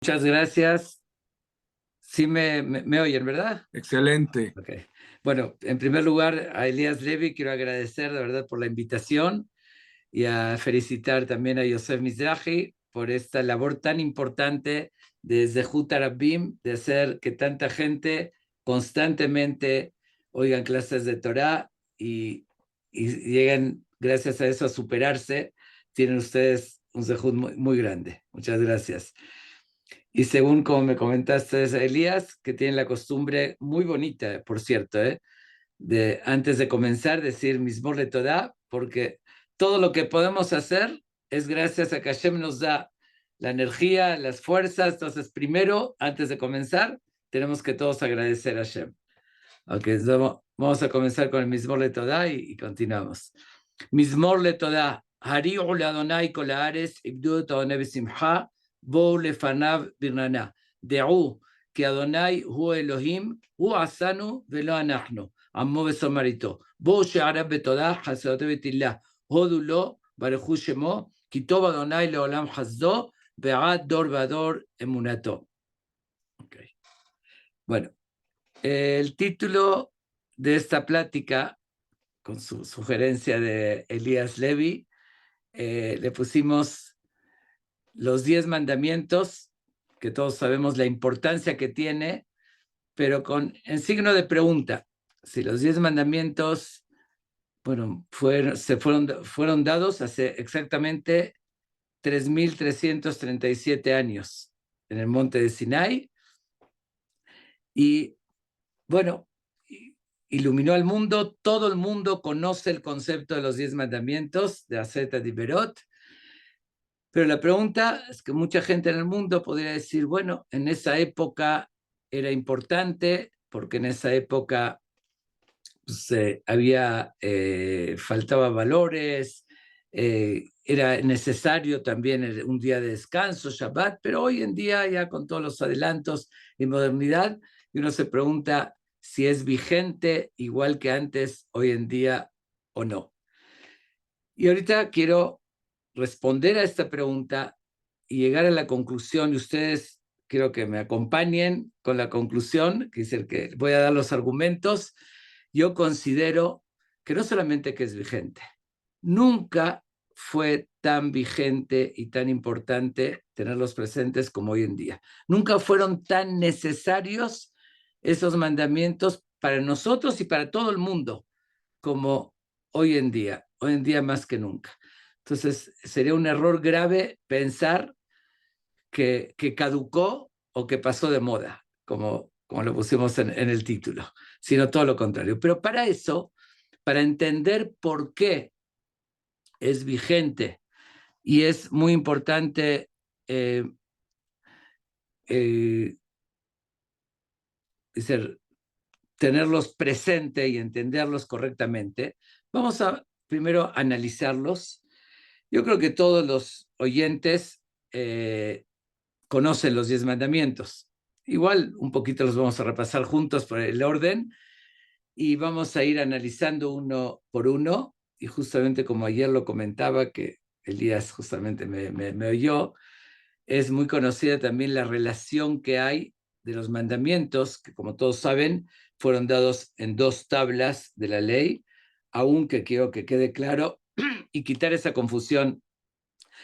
Muchas gracias. Sí me oyen, ¿verdad? Excelente. Ok. Bueno, en primer lugar, a Elías Levi quiero agradecer de verdad por la invitación y a felicitar también a Yosef Mizrahi por esta labor tan importante desde Zehut Arabim, de hacer que tanta gente constantemente oigan clases de Torah y lleguen, gracias a eso, a superarse. Tienen ustedes un Zehut muy grande. Muchas gracias. Y según como me comentaste, Elías, que tiene la costumbre muy bonita, por cierto, de antes de comenzar decir Mizmor le Torah, porque todo lo que podemos hacer es gracias a que Hashem nos da la energía, las fuerzas. Entonces, primero, antes de comenzar, tenemos que todos agradecer a Hashem. Ok, vamos a comenzar con el Mizmor le Torah y continuamos. Mizmor le Torah, Hari'u le Adonai kol haaretz, ibdu et Adonai b'simcha, בואו לפניו ברננה, דעו כי אדוני הוא אלוהים, הוא עשנו ולא אנחנו, עמו ושמריתו. בואו שעריו בתודה, חסדו ותהילה, הודו לו, ברכו שמו, כי טוב אדוני לעולם חסדו, ועד דור ודור אמונתו. Okay. Bueno, el título de esta plática, con su sugerencia de Elías Levi, le pusimos los 10 mandamientos, que todos sabemos la importancia que tiene, pero en signo de pregunta. Si los 10 mandamientos, bueno, fueron dados hace exactamente 3,337 años en el monte de Sinai, y bueno, iluminó al mundo. Todo el mundo conoce el concepto de los 10 mandamientos de Aseret Diberot. Pero la pregunta es que mucha gente en el mundo podría decir, bueno, en esa época era importante, porque en esa época pues, faltaba valores, era necesario también un día de descanso, Shabbat, pero hoy en día ya con todos los adelantos y modernidad, uno se pregunta si es vigente igual que antes, hoy en día o no. Y ahorita quiero responder a esta pregunta y llegar a la conclusión, y ustedes quiero que me acompañen con la conclusión, que es el que voy a dar los argumentos. Yo considero que no solamente que es vigente, nunca fue tan vigente y tan importante tenerlos presentes como hoy en día. Nunca fueron tan necesarios esos mandamientos para nosotros y para todo el mundo como hoy en día más que nunca. Entonces, sería un error grave pensar que caducó o que pasó de moda, como lo pusimos en el título, sino todo lo contrario. Pero para eso, para entender por qué es vigente y es muy importante decir, tenerlos presente y entenderlos correctamente, vamos a primero analizarlos. Yo creo que todos los oyentes conocen los 10 mandamientos. Igual un poquito los vamos a repasar juntos por el orden y vamos a ir analizando uno por uno. Y justamente como ayer lo comentaba, que Elías justamente me oyó, es muy conocida también la relación que hay de los mandamientos, que como todos saben, fueron dados en 2 tablas de la ley, aunque quiero que quede claro y quitar esa confusión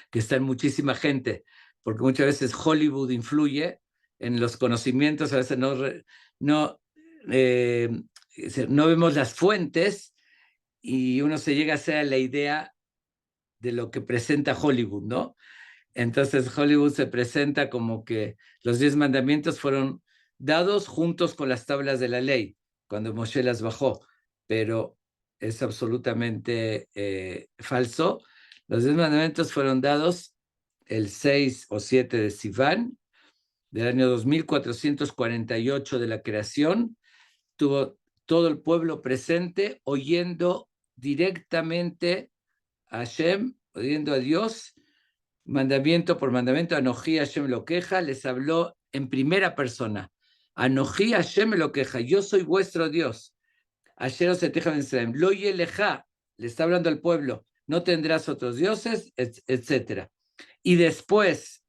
que está en muchísima gente, porque muchas veces Hollywood influye en los conocimientos, a veces no, eh, no vemos las fuentes y uno se llega a hacer la idea de lo que presenta Hollywood, ¿no? Entonces Hollywood se presenta como que los 10 mandamientos fueron dados juntos con las tablas de la ley, cuando Moshe las bajó, pero es absolutamente falso. Los 10 mandamientos fueron dados el 6 o 7 de Sivan, del año 2448 de la creación. Tuvo todo el pueblo presente, oyendo directamente a Hashem, oyendo a Dios, mandamiento por mandamiento. Anojí Hashem lo queja, les habló en primera persona. Anojí Hashem lo queja, yo soy vuestro Dios. Ayer os eteja en lo yeleja, le está hablando al pueblo, no tendrás otros dioses, etc. Y después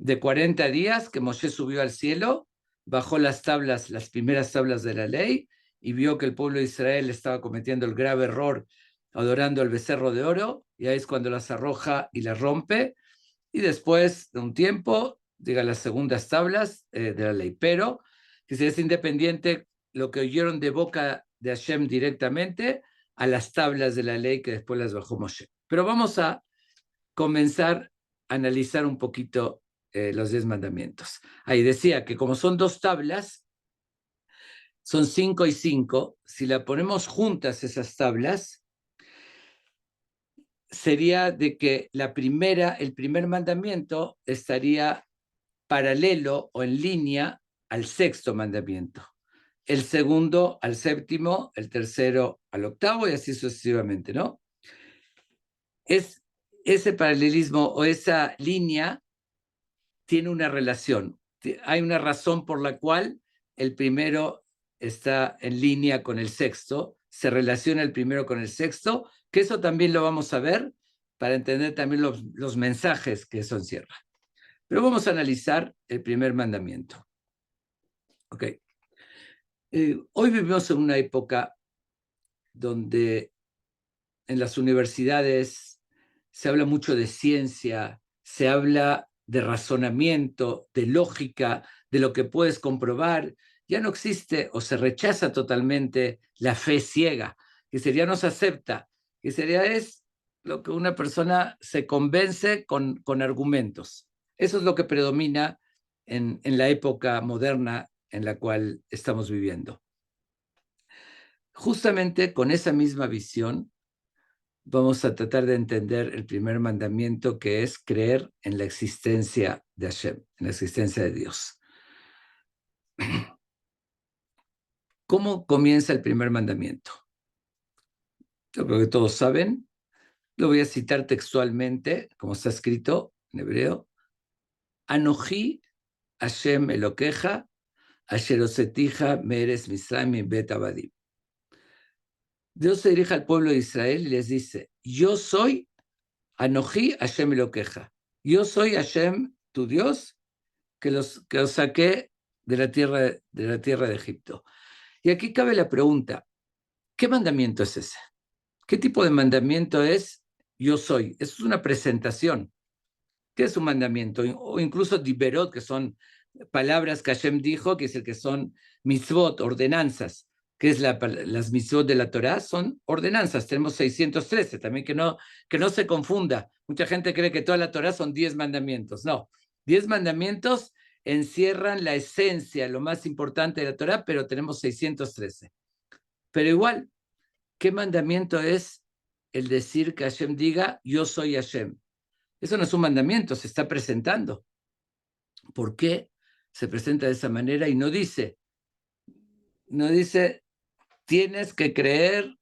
de 40 días que Moshe subió al cielo, bajó las tablas, las primeras tablas de la ley, y vio que el pueblo de Israel estaba cometiendo el grave error adorando al becerro de oro, y ahí es cuando las arroja y las rompe, y después de un tiempo llega las segundas tablas de la ley, pero que si es independiente lo que oyeron de boca de Hashem directamente a las tablas de la ley que después las bajó Moshe. Pero vamos a comenzar a analizar un poquito los 10 mandamientos. Ahí decía que como son 2 tablas, son 5 y 5, si la ponemos juntas esas tablas, sería de que el primer mandamiento estaría paralelo o en línea al 6º mandamiento, el segundo al 7º, el tercero al 8º y así sucesivamente, ¿no? Ese paralelismo o esa línea tiene una relación. Hay una razón por la cual el primero está en línea con el 6º, se relaciona el primero con el 6º, que eso también lo vamos a ver para entender también los mensajes que eso encierra. Pero vamos a analizar el primer mandamiento. Ok. Hoy vivimos en una época donde en las universidades se habla mucho de ciencia, se habla de razonamiento, de lógica, de lo que puedes comprobar. Ya no existe o se rechaza totalmente la fe ciega, que sería no se acepta, que sería es lo que una persona se convence con argumentos. Eso es lo que predomina en la época moderna en la cual estamos viviendo. Justamente con esa misma visión, vamos a tratar de entender el primer mandamiento, que es creer en la existencia de Hashem, en la existencia de Dios. ¿Cómo comienza el primer mandamiento? Yo creo que todos saben, lo voy a citar textualmente, como está escrito en hebreo. Anoji Hashem Elokeja, Asher Osetija Meres Misraim Bet Abadim. Dios se dirige al pueblo de Israel y les dice, yo soy Anoji Hashem Elokeja. Yo soy Hashem, tu Dios, que os saqué de la tierra de Egipto. Y aquí cabe la pregunta, ¿qué mandamiento es ese? ¿Qué tipo de mandamiento es yo soy? Eso es una presentación. ¿Qué es un mandamiento? O incluso diberot, que son palabras que Hashem dijo, que es el que son mitzvot, ordenanzas. ¿Qué es las mitzvot de la Torah? Son ordenanzas. Tenemos 613, también que no se confunda. Mucha gente cree que toda la Torah son 10 mandamientos. No, 10 mandamientos encierran la esencia, lo más importante de la Torah, pero tenemos 613. Pero igual, ¿qué mandamiento es el decir que Hashem diga, yo soy Hashem? Eso no es un mandamiento, se está presentando. ¿Por qué se presenta de esa manera y no dice, tienes que creer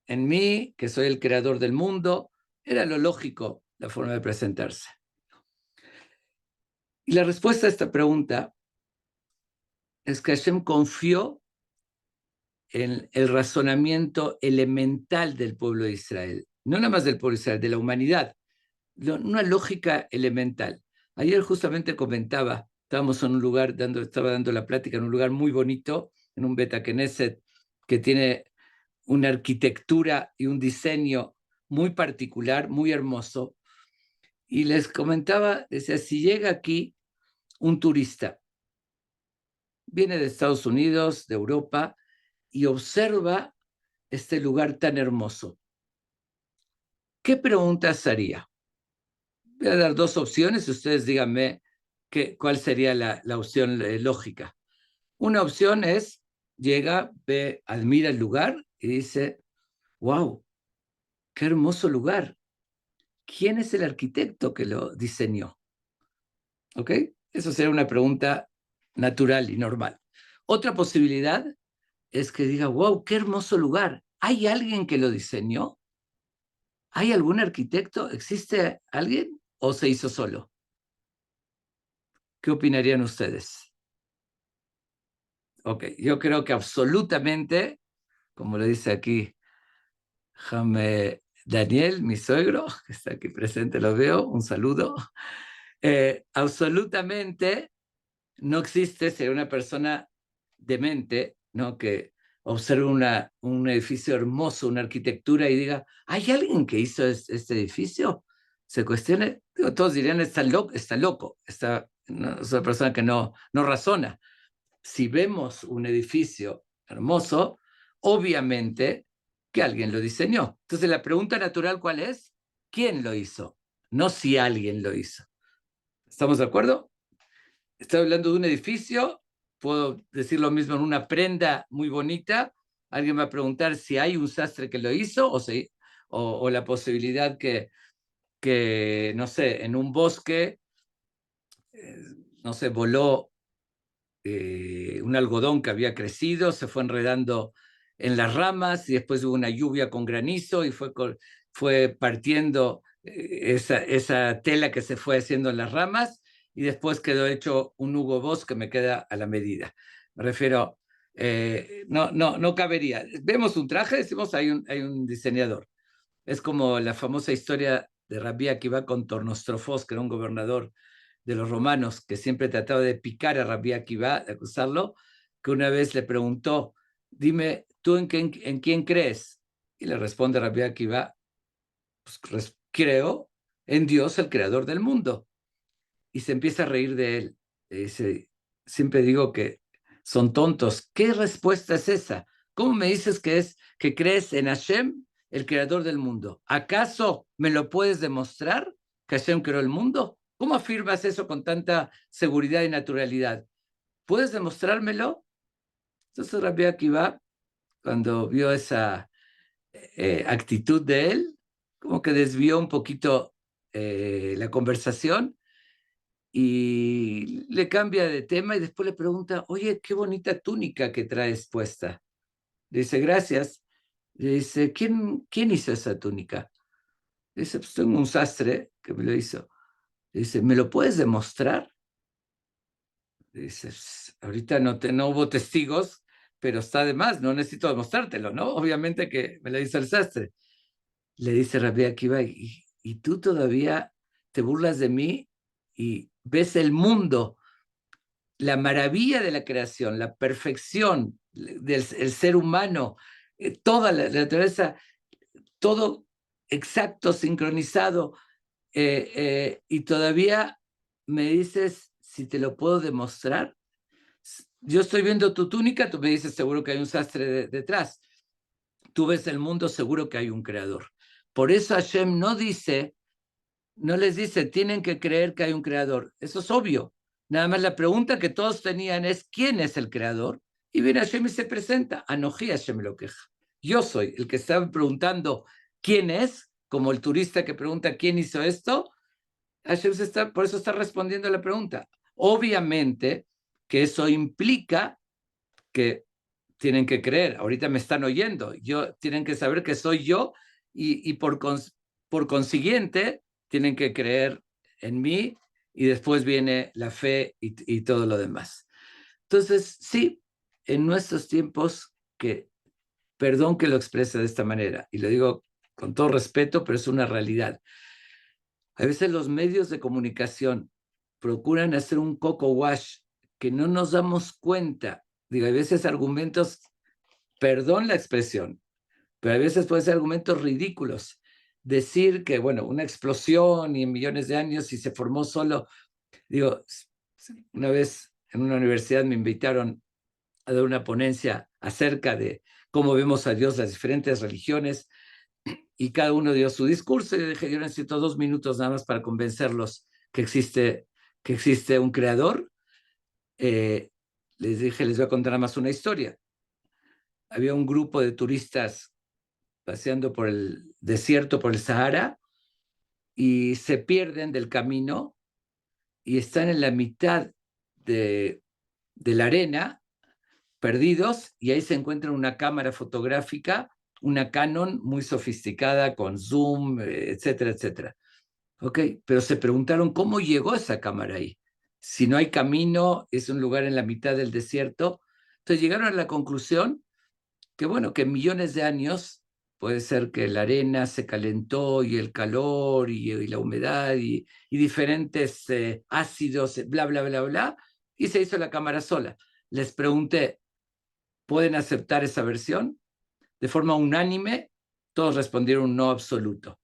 en mí, que soy el creador del mundo? Era lo lógico, la forma de presentarse. Y la respuesta a esta pregunta es que Hashem confió en el razonamiento elemental del pueblo de Israel, no nada más del pueblo de Israel, de la humanidad, una lógica elemental. Ayer justamente comentaba, estábamos en un lugar, estaba dando la plática en un lugar muy bonito, en un Beta Knesset, que tiene una arquitectura y un diseño muy particular, muy hermoso. Y les comentaba, decía, si llega aquí un turista, viene de Estados Unidos, de Europa, y observa este lugar tan hermoso, ¿qué preguntas haría? Voy a dar 2 opciones y ustedes díganme cuál sería la opción lógica. Una opción es, llega, ve, admira el lugar y dice, wow, qué hermoso lugar. ¿Quién es el arquitecto que lo diseñó? ¿Ok? Eso sería una pregunta natural y normal. Otra posibilidad es que diga, wow, qué hermoso lugar. ¿Hay alguien que lo diseñó? ¿Hay algún arquitecto? ¿Existe alguien o se hizo solo? ¿Qué opinarían ustedes? Ok, yo creo que absolutamente, como lo dice aquí Jaime Daniel, mi suegro, que está aquí presente, lo veo, un saludo. Absolutamente no existe, sería una persona demente, ¿no? Que observe un edificio hermoso, una arquitectura y diga, ¿hay alguien que hizo este edificio? Se cuestione, digo, todos dirían, está loco, no, es una persona que no razona. Si vemos un edificio hermoso, obviamente que alguien lo diseñó. Entonces la pregunta natural, ¿cuál es? ¿Quién lo hizo? No si alguien lo hizo. ¿Estamos de acuerdo? Estoy hablando de un edificio, puedo decir lo mismo en una prenda muy bonita. Alguien va a preguntar si hay un sastre que lo hizo o la posibilidad que, no sé, en un bosque, no sé, voló un algodón que había crecido, se fue enredando en las ramas y después hubo una lluvia con granizo y fue partiendo esa tela que se fue haciendo en las ramas y después quedó hecho un Hugo Boss que me queda a la medida. Me refiero, no cabería. Vemos un traje, decimos hay un diseñador. Es como la famosa historia de Rabbi Akiva con Tornostrofos, que era un gobernador de los romanos que siempre trataba de picar a Rabbi Akiva, de acusarlo, que una vez le preguntó, dime, ¿tú en quién crees? Y le responde Rabbi Akiva, pues creo en Dios, el creador del mundo. Y se empieza a reír de él. Le dice, siempre digo que son tontos. ¿Qué respuesta es esa? ¿Cómo me dices que crees en Hashem, el creador del mundo? ¿Acaso me lo puedes demostrar que Hashem creó el mundo? ¿Cómo afirmas eso con tanta seguridad y naturalidad? ¿Puedes demostrármelo? Entonces Rabbi Akiva, cuando vio esa actitud de él, como que desvió un poquito la conversación y le cambia de tema y después le pregunta, oye, qué bonita túnica que traes puesta. Le dice, gracias. Le dice, ¿quién hizo esa túnica? Le dice, pues tengo un sastre que me lo hizo. Le dice, ¿me lo puedes demostrar? Le dice, ahorita no hubo testigos, pero está de más, no necesito demostrártelo, ¿no? Obviamente que me lo hizo el sastre. Le dice Rabbi Akiva, y tú todavía te burlas de mí y ves el mundo, la maravilla de la creación, la perfección del ser humano, toda la naturaleza, todo exacto, sincronizado, y todavía me dices si te lo puedo demostrar. Yo estoy viendo tu túnica, tú me dices seguro que hay un sastre detrás. Tú ves el mundo, seguro que hay un creador. Por eso Hashem no les dice, tienen que creer que hay un creador. Eso es obvio. Nada más la pregunta que todos tenían es, ¿quién es el creador? Y viene Hashem y se presenta. Anoji Hashem lo queja. Yo soy el que estaba preguntando quién es, como el turista que pregunta quién hizo esto. Hashem por eso está respondiendo a la pregunta. Obviamente que eso implica que tienen que creer. Ahorita me están oyendo. Tienen que saber que soy yo y por consiguiente tienen que creer en mí y después viene la fe y todo lo demás. Entonces, sí, en nuestros tiempos, perdón que lo exprese de esta manera, y lo digo con todo respeto, pero es una realidad. A veces los medios de comunicación procuran hacer un coco wash que no nos damos cuenta. Digo, a veces argumentos, perdón la expresión, pero a veces pueden ser argumentos ridículos. Decir que, bueno, una explosión y en millones de años y se formó solo. Digo, una vez en una universidad me invitaron a dar una ponencia acerca de cómo vemos a Dios las diferentes religiones y cada uno dio su discurso y dije, yo necesito 2 minutos nada más para convencerlos que existe un creador. Les dije, les voy a contar nada más una historia. Había un grupo de turistas paseando por el desierto, por el Sahara, y se pierden del camino y están en la mitad de la arena, perdidos, y ahí se encuentran una cámara fotográfica, una Canon muy sofisticada con zoom, etcétera, etcétera. Ok, pero se preguntaron cómo llegó esa cámara ahí. Si no hay camino, es un lugar en la mitad del desierto. Entonces llegaron a la conclusión que, bueno, que millones de años puede ser que la arena se calentó y el calor y la humedad y diferentes ácidos, bla, bla, bla, bla, y se hizo la cámara sola. Les pregunté, ¿pueden aceptar esa versión? De forma unánime, todos respondieron un no absoluto.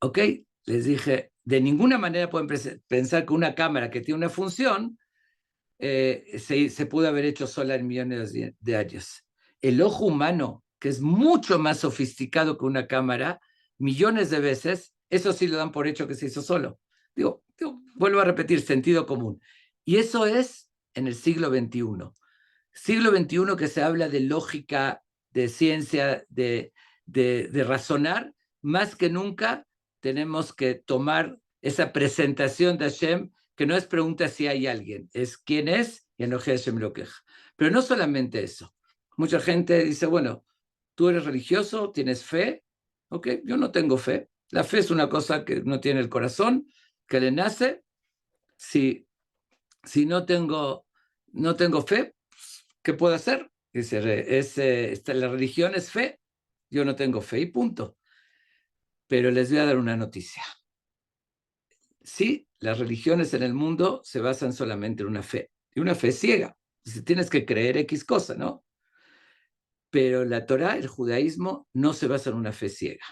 Ok, les dije, de ninguna manera pueden pensar que una cámara que tiene una función se pudo haber hecho sola en millones de años. El ojo humano, que es mucho más sofisticado que una cámara, millones de veces, eso sí lo dan por hecho que se hizo solo. Vuelvo a repetir, sentido común. Y eso es en el siglo XXI. Siglo XXI que se habla de lógica, de ciencia, de razonar, más que nunca tenemos que tomar esa presentación de Hashem, que no es pregunta si hay alguien, es quién es, y Anoji Hashem lo queja. Pero no solamente eso. Mucha gente dice, bueno, tú eres religioso, tienes fe, ok, yo no tengo fe. La fe es una cosa que no tiene el corazón, que le nace. Si no tengo fe, ¿qué puedo hacer? Dice, la religión es fe, yo no tengo fe y punto. Pero les voy a dar una noticia. Sí, las religiones en el mundo se basan solamente en una fe, y una fe ciega. Si tienes que creer X cosa, ¿no? Pero la Torá, el judaísmo, no se basa en una fe ciega.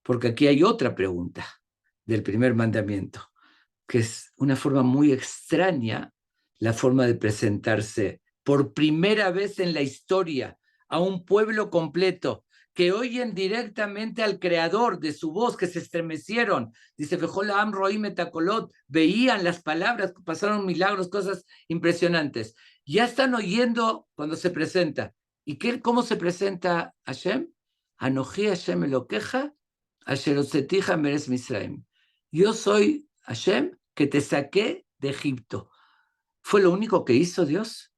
Porque aquí hay otra pregunta del primer mandamiento, que es una forma muy extraña, la forma de presentarse por primera vez en la historia a un pueblo completo, que oyen directamente al creador de su voz, que se estremecieron. Dice, Vejolam Roim Etakolot, veían las palabras, pasaron milagros, cosas impresionantes. Ya están oyendo cuando se presenta. ¿Y cómo se presenta Hashem? Anoji Hashem Elokeja, Asherosetija Meres Misraim. Yo soy Hashem, que te saqué de Egipto. Fue lo único que hizo Dios.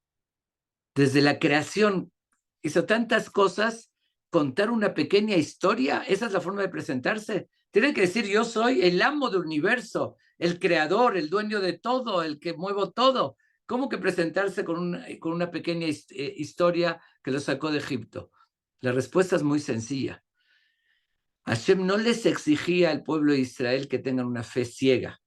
Desde la creación hizo tantas cosas, contar una pequeña historia, esa es la forma de presentarse. Tiene que decir, yo soy el amo del universo, el creador, el dueño de todo, el que muevo todo. ¿Cómo que presentarse con una pequeña historia que lo sacó de Egipto? La respuesta es muy sencilla. Hashem no les exigía al pueblo de Israel que tengan una fe ciega.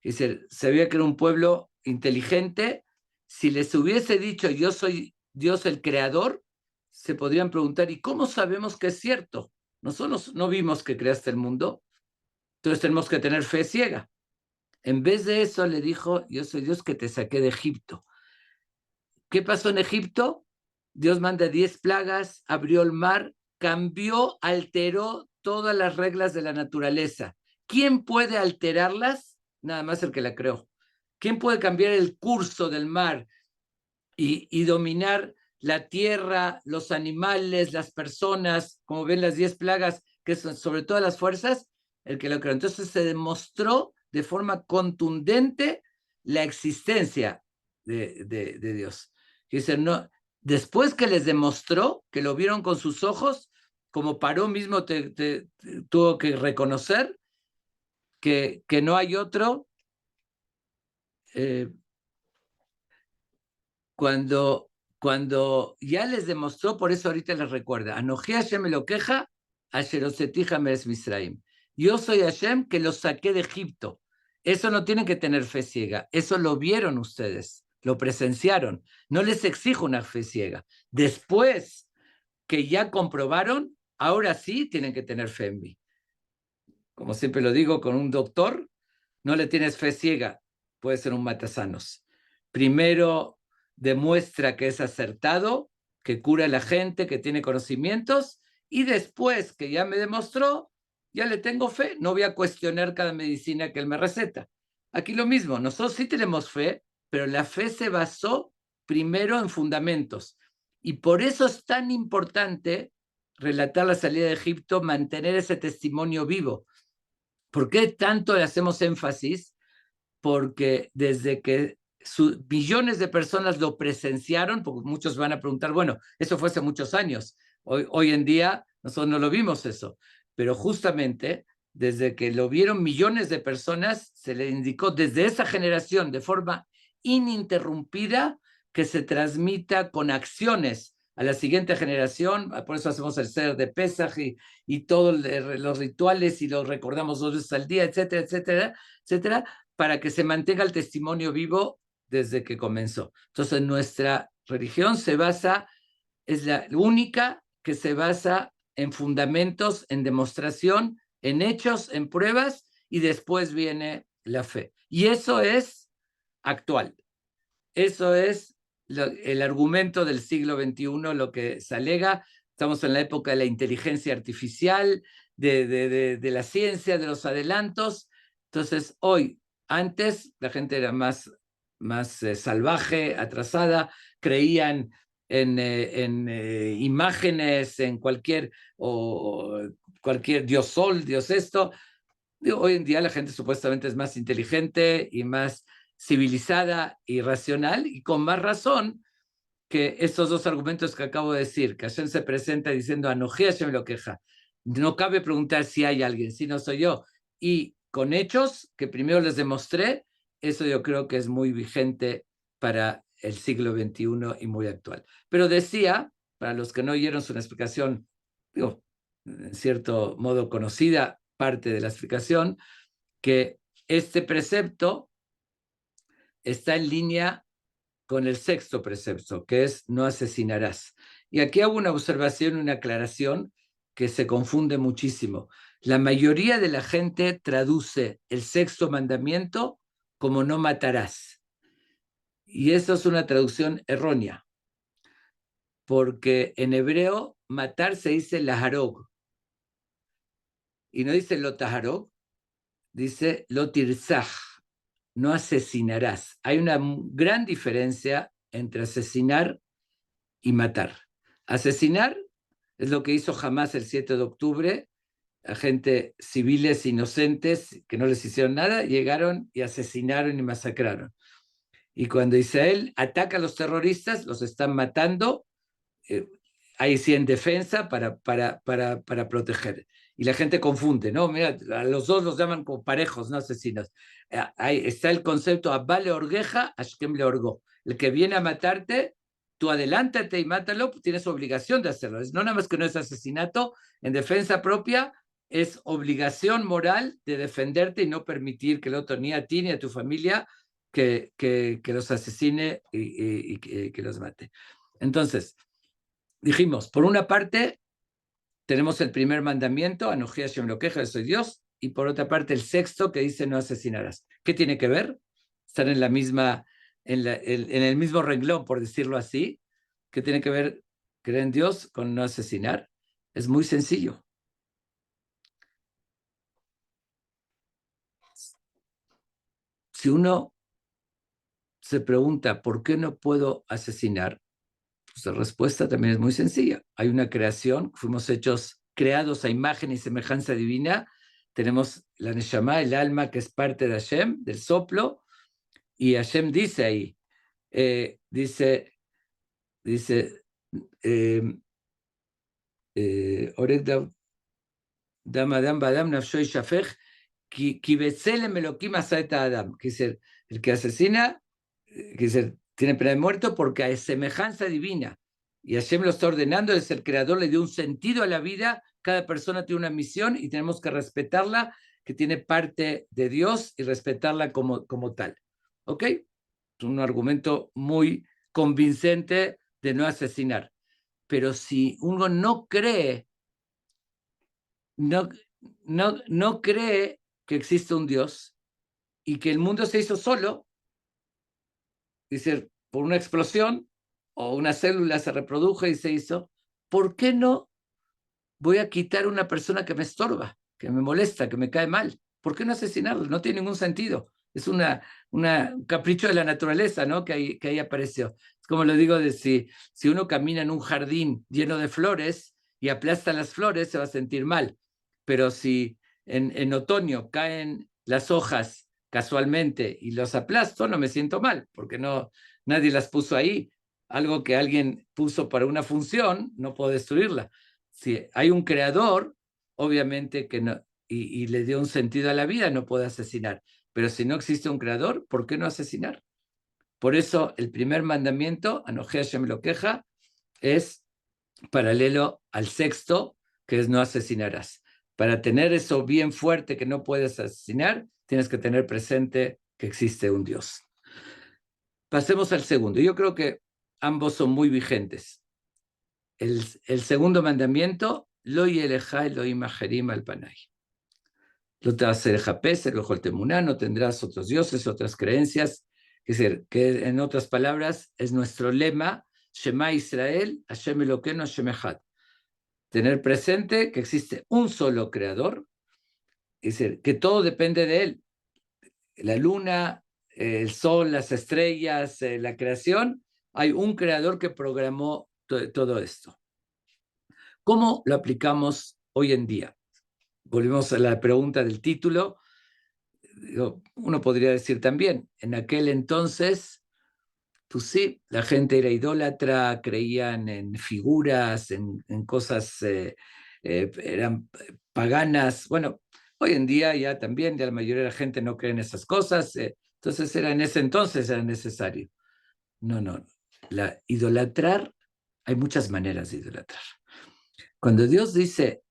Dice, sabía que era un pueblo inteligente. Si les hubiese dicho, yo soy Dios el creador, se podrían preguntar, ¿y cómo sabemos que es cierto? Nosotros no vimos que creaste el mundo, entonces tenemos que tener fe ciega. En vez de eso le dijo, yo soy Dios que te saqué de Egipto. ¿Qué pasó en Egipto? Dios manda 10 plagas, abrió el mar, cambió, alteró todas las reglas de la naturaleza. ¿Quién puede alterarlas? Nada más el que la creó. ¿Quién puede cambiar el curso del mar y dominar la tierra, los animales, las personas, como ven las 10 plagas, que son sobre todas las fuerzas? El que lo creó. Entonces se demostró de forma contundente la existencia de Dios. Dice, no, después que les demostró, que lo vieron con sus ojos, como Paró mismo tuvo que reconocer que no hay otro, cuando ya les demostró, por eso ahorita les recuerda, Anoji Hashem lo queja, Asherosetija Meres Misraim. Yo soy Hashem que los saqué de Egipto. Eso no tienen que tener fe ciega, eso lo vieron ustedes, lo presenciaron. No les exijo una fe ciega. Después que ya comprobaron, ahora sí tienen que tener fe en mí. Como siempre lo digo, con un doctor, no le tienes fe ciega, puede ser un matasanos. Primero demuestra que es acertado, que cura a la gente, que tiene conocimientos, y después que ya me demostró, ya le tengo fe, no voy a cuestionar cada medicina que él me receta. Aquí lo mismo, nosotros sí tenemos fe, pero la fe se basó primero en fundamentos. Y por eso es tan importante relatar la salida de Egipto, mantener ese testimonio vivo. ¿Por qué tanto le hacemos énfasis? Porque desde que millones de personas lo presenciaron, porque muchos van a preguntar, bueno, eso fue hace muchos años, hoy en día nosotros no lo vimos eso, pero justamente desde que lo vieron millones de personas, se le indicó desde esa generación de forma ininterrumpida que se transmita con acciones, a la siguiente generación, por eso hacemos el Seder de Pesaj y todos los rituales y los recordamos 2 veces al día, etcétera, etcétera, etcétera, para que se mantenga el testimonio vivo desde que comenzó. Entonces nuestra religión se basa, es la única que se basa en fundamentos, en demostración, en hechos, en pruebas, y después viene la fe. Y eso es actual. Eso es el argumento del siglo XXI, lo que se alega. Estamos en la época de la inteligencia artificial, de la ciencia, de los adelantos. Entonces, hoy, antes, la gente era más salvaje, atrasada, creían en imágenes, en cualquier Dios sol, Dios esto. Hoy en día la gente supuestamente es más inteligente y más civilizada y racional, y con más razón que estos 2 argumentos que acabo de decir, que Hashem se presenta diciendo, Anoji Hashem lo queja. No cabe preguntar si hay alguien, si no soy yo. Y con hechos que primero les demostré, eso yo creo que es muy vigente para el siglo XXI y muy actual. Pero decía, para los que no oyeron, es una explicación, digo, en cierto modo conocida, parte de la explicación, que este precepto está en línea con el 6º precepto, que es no asesinarás. Y aquí hago una observación, una aclaración que se confunde muchísimo. La mayoría de la gente traduce el 6º mandamiento como no matarás. Y eso es una traducción errónea, porque en hebreo matar se dice laharog, y no dice lo taharog, dice lo tirzaj, no asesinarás. Hay una gran diferencia entre asesinar y matar. Asesinar es lo que hizo Hamás el 7 de octubre, a gente civiles inocentes que no les hicieron nada, llegaron y asesinaron y masacraron. Y cuando Israel ataca a los terroristas, los están matando, ahí sí en defensa para proteger. Y la gente confunde, ¿no? Mira, a los 2 los llaman como parejos, no asesinos. Ahí está el concepto, Abale orgeja, Ashkem le orgó. El que viene a matarte, tú adelántate y mátalo, tienes obligación de hacerlo. No nada más que no es asesinato, en defensa propia es obligación moral de defenderte y no permitir que el otro, ni a ti ni a tu familia, que los asesine y que los mate. Entonces, dijimos, por una parte, tenemos el primer mandamiento, Anoji Hashem lo queja, soy Dios, y por otra parte el 6º que dice no asesinarás. ¿Qué tiene que ver? Están en la misma, en el mismo renglón, por decirlo así. ¿Qué tiene que ver creer en Dios con no asesinar? Es muy sencillo. Si uno se pregunta ¿por qué no puedo asesinar? Pues la respuesta también es muy sencilla. Hay una creación, fuimos creados a imagen y semejanza divina. Tenemos la Neshama, el alma que es parte de Hashem, del soplo, y Hashem dice ahí, dice, Orek dam adam badam nafshoy shafech, ki betzelem elokim asaeta adam, que es el que asesina, que es tiene pena de muerto porque es semejanza divina. Y Hashem lo está ordenando, es el creador, le dio un sentido a la vida, cada persona tiene una misión y tenemos que respetarla, que tiene parte de Dios y respetarla como tal. ¿Ok? Es un argumento muy convincente de no asesinar. Pero si uno no cree, no cree que existe un Dios y que el mundo se hizo solo, dice, por una explosión o una célula se reprodujo y se hizo, ¿por qué no voy a quitar a una persona que me estorba, que me molesta, que me cae mal? ¿Por qué no asesinarlo? No tiene ningún sentido. Es un capricho de la naturaleza, ¿no? Que ahí apareció. Es como lo digo de si uno camina en un jardín lleno de flores y aplasta las flores, se va a sentir mal. Pero si en otoño caen las hojas casualmente y los aplasto, no me siento mal, porque nadie las puso ahí. Algo que alguien puso para una función, no puedo destruirla. Si hay un creador, obviamente que no, y le dio un sentido a la vida, no puede asesinar. Pero si no existe un creador, ¿por qué no asesinar? Por eso el primer mandamiento, Anoji Hashem lo queja, es paralelo al sexto, que es no asesinarás. Para tener eso bien fuerte que no puedes asesinar, tienes que tener presente que existe un Dios. Pasemos al segundo. Yo creo que ambos son muy vigentes. El segundo mandamiento, lo yelejá Elohim acherim al panay. Lo te hace el ojo el temuná, no tendrás otros dioses, otras creencias. Es decir, que en otras palabras es nuestro lema, Shema Israel, Hashem Elokeinu, Hashem Echad. Tener presente que existe un solo creador, es decir, que todo depende de él. La luna, el sol, las estrellas, la creación, hay un creador que programó todo esto. ¿Cómo lo aplicamos hoy en día? Volvemos a la pregunta del título. Uno podría decir también, en aquel entonces, pues sí, la gente era idólatra, creían en figuras, en cosas, eran paganas. Bueno, hoy en día ya también, ya la mayoría de la gente no cree en esas cosas, entonces en ese entonces era necesario. No. Idolatrar, hay muchas maneras de idolatrar. Cuando Dios dice,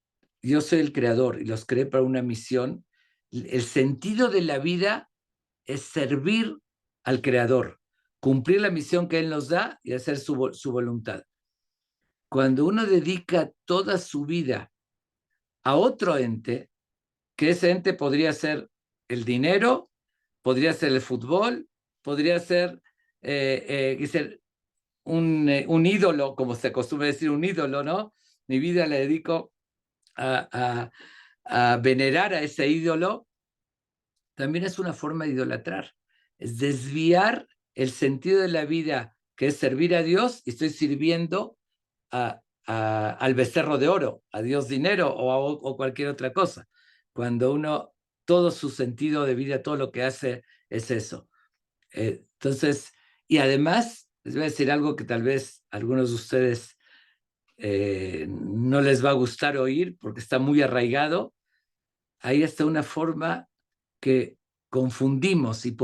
yo soy el creador y los creé para una misión, el sentido de la vida es servir al creador, cumplir la misión que Él nos da y hacer su voluntad. Cuando uno dedica toda su vida a otro ente, que ese ente podría ser el dinero, podría ser el fútbol, podría ser un ídolo, como se acostumbra decir, un ídolo, ¿no? Mi vida la dedico a venerar a ese ídolo, también es una forma de idolatrar, es desviar el sentido de la vida, que es servir a Dios, y estoy sirviendo al becerro de oro, a Dios dinero o cualquier otra cosa. Cuando uno, todo su sentido de vida, todo lo que hace es eso. Entonces, y además, les voy a decir algo que tal vez a algunos de ustedes no les va a gustar oír porque está muy arraigado. Ahí está una forma que confundimos y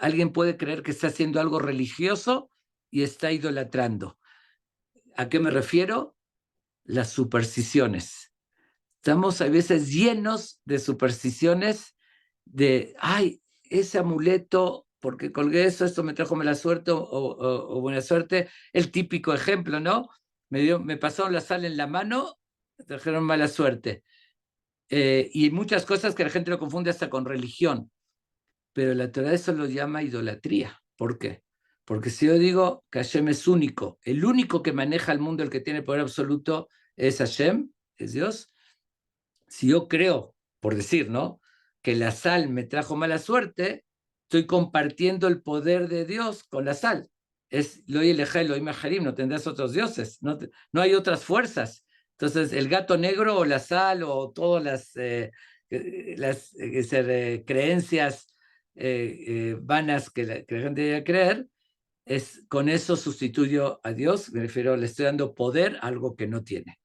alguien puede creer que está haciendo algo religioso y está idolatrando. ¿A qué me refiero? Las supersticiones. Estamos a veces llenos de supersticiones de, ay, ese amuleto, porque colgué eso, esto me trajo mala suerte o buena suerte. El típico ejemplo, ¿no? Me pasaron la sal en la mano, me trajeron mala suerte. Y muchas cosas que la gente lo confunde hasta con religión. Pero la Torah eso lo llama idolatría. ¿Por qué? Porque si yo digo que Hashem es único, el único que maneja el mundo, el que tiene poder absoluto, es Hashem, es Dios. Si yo creo, por decir, ¿no?, que la sal me trajo mala suerte, estoy compartiendo el poder de Dios con la sal. Es lo Elohim, Elohim Aharim, no tendrás otros dioses, no hay otras fuerzas. Entonces, el gato negro o la sal o todas las creencias vanas que la gente debe creer, con eso sustituyo a Dios, me refiero, le estoy dando poder a algo que no tiene.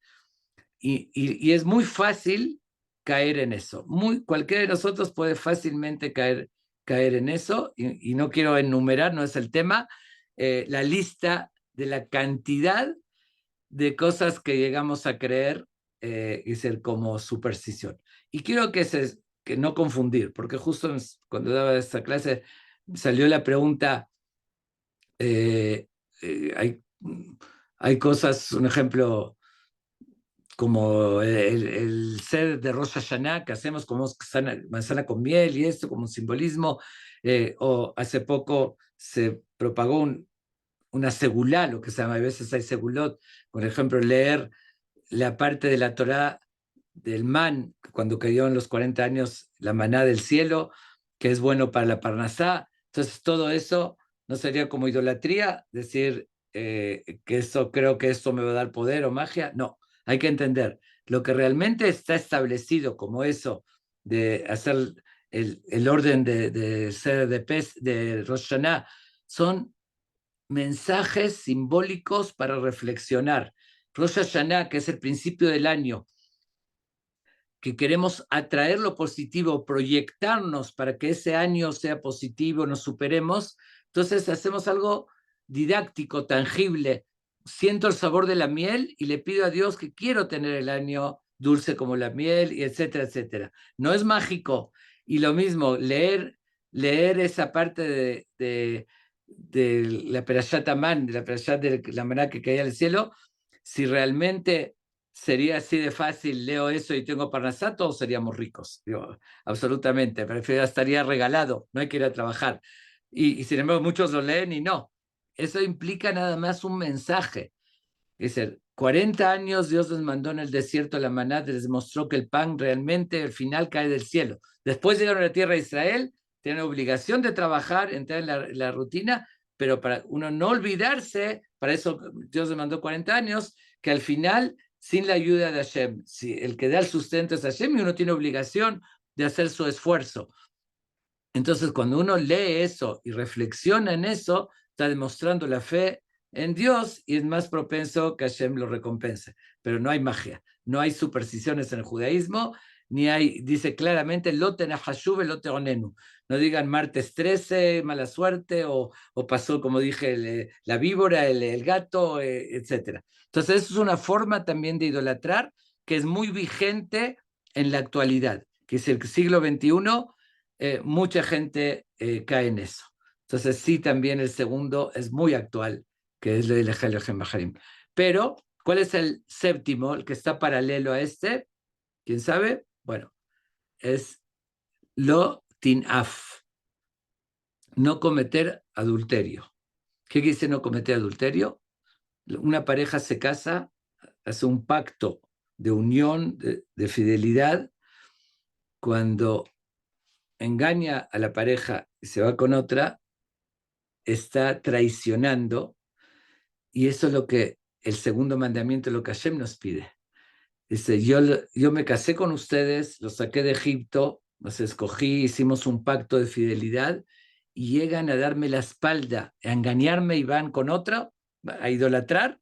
Y es muy fácil caer en eso. Cualquiera de nosotros puede fácilmente caer en eso, y no quiero enumerar, no es el tema, la lista de la cantidad de cosas que llegamos a creer y ser como superstición. Y quiero que no confundir, porque justo cuando daba esta clase salió la pregunta, hay cosas, un ejemplo, como el ser de Rosh Hashanah, que hacemos como manzana con miel y esto como un simbolismo, o hace poco se propagó una segulá, lo que se llama, a veces hay segulot, por ejemplo, leer la parte de la Torá del man, cuando cayó en los 40 años la maná del cielo, que es bueno para la parnasá. Entonces todo eso no sería como idolatría, decir creo que esto me va a dar poder o magia. No, hay que entender, lo que realmente está establecido como eso, de hacer el orden de ser de Rosh Hashanah, son mensajes simbólicos para reflexionar. Rosh Hashanah, que es el principio del año, que queremos atraer lo positivo, proyectarnos para que ese año sea positivo, nos superemos, entonces hacemos algo didáctico, tangible. siento el sabor de la miel y le pido a Dios que quiero tener el año dulce como la miel, y etcétera, etcétera. No es mágico. Y lo mismo, leer esa parte de la Perashat Amán, de la Perashat de la maná que caía del cielo, si realmente sería así de fácil, leo eso y tengo parnasá, todos seríamos ricos. Digo, absolutamente, prefiero, estaría regalado, no hay que ir a trabajar. Y sin embargo, muchos lo leen y no. Eso implica nada más un mensaje. Es decir, 40 años Dios les mandó en el desierto la maná, les mostró que el pan realmente al final cae del cielo. Después llegaron a la tierra de Israel, tienen obligación de trabajar, entrar en la rutina, pero para uno no olvidarse, para eso Dios les mandó 40 años, que al final, sin la ayuda de Hashem, si el que da el sustento es Hashem y uno tiene obligación de hacer su esfuerzo. Entonces, cuando uno lee eso y reflexiona en eso, está demostrando la fe en Dios y es más propenso que Hashem lo recompense. Pero no hay magia, no hay supersticiones en el judaísmo, ni hay, dice claramente, lote nahashuv lote onenu. No digan martes 13, mala suerte, o pasó, como dije, la víbora, el gato, etc. Entonces, eso es una forma también de idolatrar que es muy vigente en la actualidad, que es el siglo XXI. Mucha gente cae en eso. Entonces sí, también el segundo es muy actual, que es el Elohim Baharim. Pero, ¿cuál es el séptimo, el que está paralelo a este? ¿Quién sabe? Bueno, es lo tinaf, no cometer adulterio. ¿Qué quiere decir no cometer adulterio? Una pareja se casa, hace un pacto de unión, de fidelidad, cuando engaña a la pareja y se va con otra, está traicionando, y eso es lo que el segundo mandamiento, lo que Hashem nos pide. Dice, yo me casé con ustedes, los saqué de Egipto, los escogí, hicimos un pacto de fidelidad, y llegan a darme la espalda, a engañarme y van con otra, a idolatrar.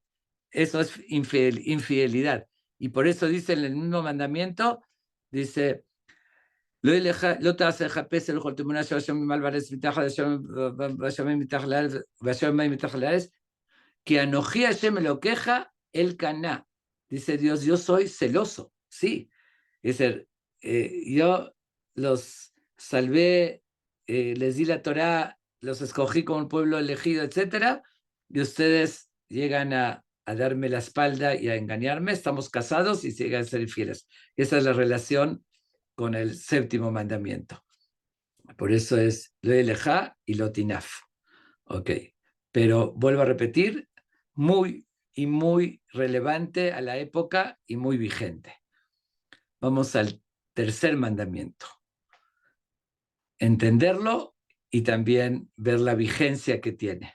Eso es infidelidad. Y por eso dice en el mismo mandamiento, dice, לא תעשה לחפש אל כל תמונה של השם ממעל בארץ מתחת והשמים מתחת לארץ והשמים מתחת לארץ, כי אנוכי השם אלוקיך אל קנה. Dice Dios, yo soy celoso, sí. Dice, yo los salvé, les di la Torá, los escogí como un pueblo elegido, etcétera, y ustedes llegan a darme la espalda y a engañarme. Estamos casados y llegan a ser infieles. Esa es la relación con el séptimo mandamiento. Por eso es lo elejá y lo tinaf. Ok. Pero vuelvo a repetir, muy y muy relevante a la época y muy vigente. Vamos al tercer mandamiento. Entenderlo y también ver la vigencia que tiene.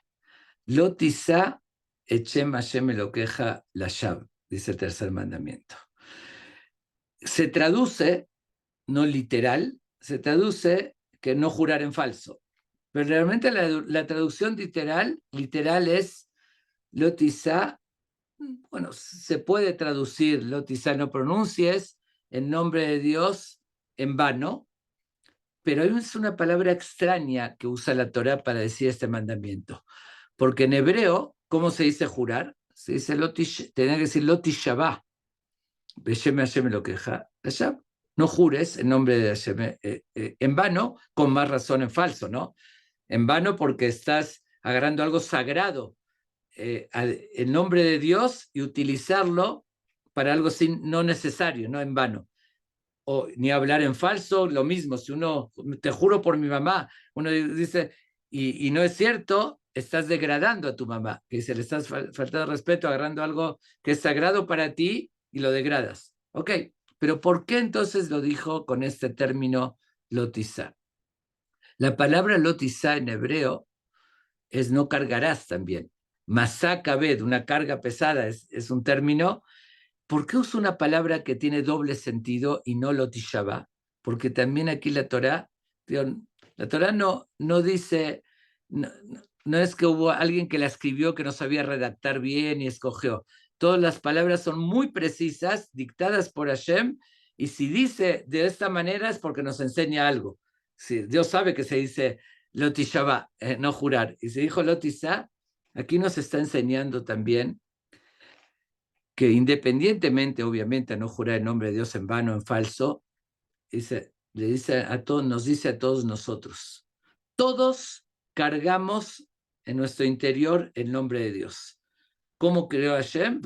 Lo tisá echem Hashem elokeja lashav, dice el tercer mandamiento. Se traduce, no literal, se traduce que no jurar en falso. Pero realmente la traducción literal es lotizá. Bueno, se puede traducir lotizá, no pronuncies en nombre de Dios en vano, pero es una palabra extraña que usa la Torá para decir este mandamiento. Porque en hebreo, ¿cómo se dice jurar? Se dice tenía que decir lotishabá. Beshem Hashem lo queja. No jures en nombre de Hashem en vano, con más razón en falso, ¿no? En vano porque estás agarrando algo sagrado en nombre de Dios y utilizarlo para algo no necesario, no en vano. O ni hablar en falso, lo mismo. Si uno, te juro por mi mamá, uno dice, y no es cierto, estás degradando a tu mamá, que se le estás faltando respeto, agarrando algo que es sagrado para ti y lo degradas. Ok, pero ¿por qué entonces lo dijo con este término lotizá? La palabra lotizá en hebreo es no cargarás también. Masá kabed, una carga pesada, es un término. ¿Por qué uso una palabra que tiene doble sentido y no lotishabá? Porque también aquí la Torá no dice, no es que hubo alguien que la escribió que no sabía redactar bien y escogió. Todas las palabras son muy precisas, dictadas por Hashem, y si dice de esta manera es porque nos enseña algo. Si Dios sabe que se dice lotishabá, no jurar, y se dijo lotizá, aquí nos está enseñando también que independientemente, obviamente, a no jurar el nombre de Dios en vano, en falso, le dice a todos, nos dice a todos nosotros, todos cargamos en nuestro interior el nombre de Dios. ¿Cómo creó Hashem?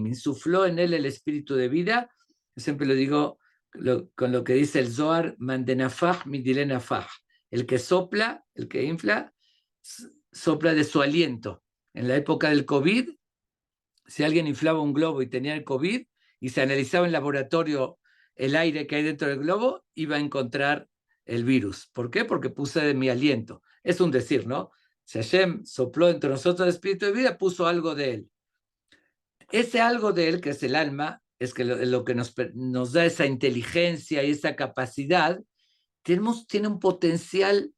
Insufló en él el espíritu de vida. Yo siempre lo digo con lo que dice el Zohar, Mandenafaj midilenafaj. El que sopla, el que infla, sopla de su aliento. En la época del COVID, si alguien inflaba un globo y tenía el COVID y se analizaba en laboratorio el aire que hay dentro del globo, iba a encontrar el virus. ¿Por qué? Porque puse de mi aliento. Es un decir, ¿no? Si Hashem sopló entre nosotros el espíritu de vida, puso algo de él. Ese algo de él, que es el alma, es que lo que nos da esa inteligencia y esa capacidad, tiene un potencial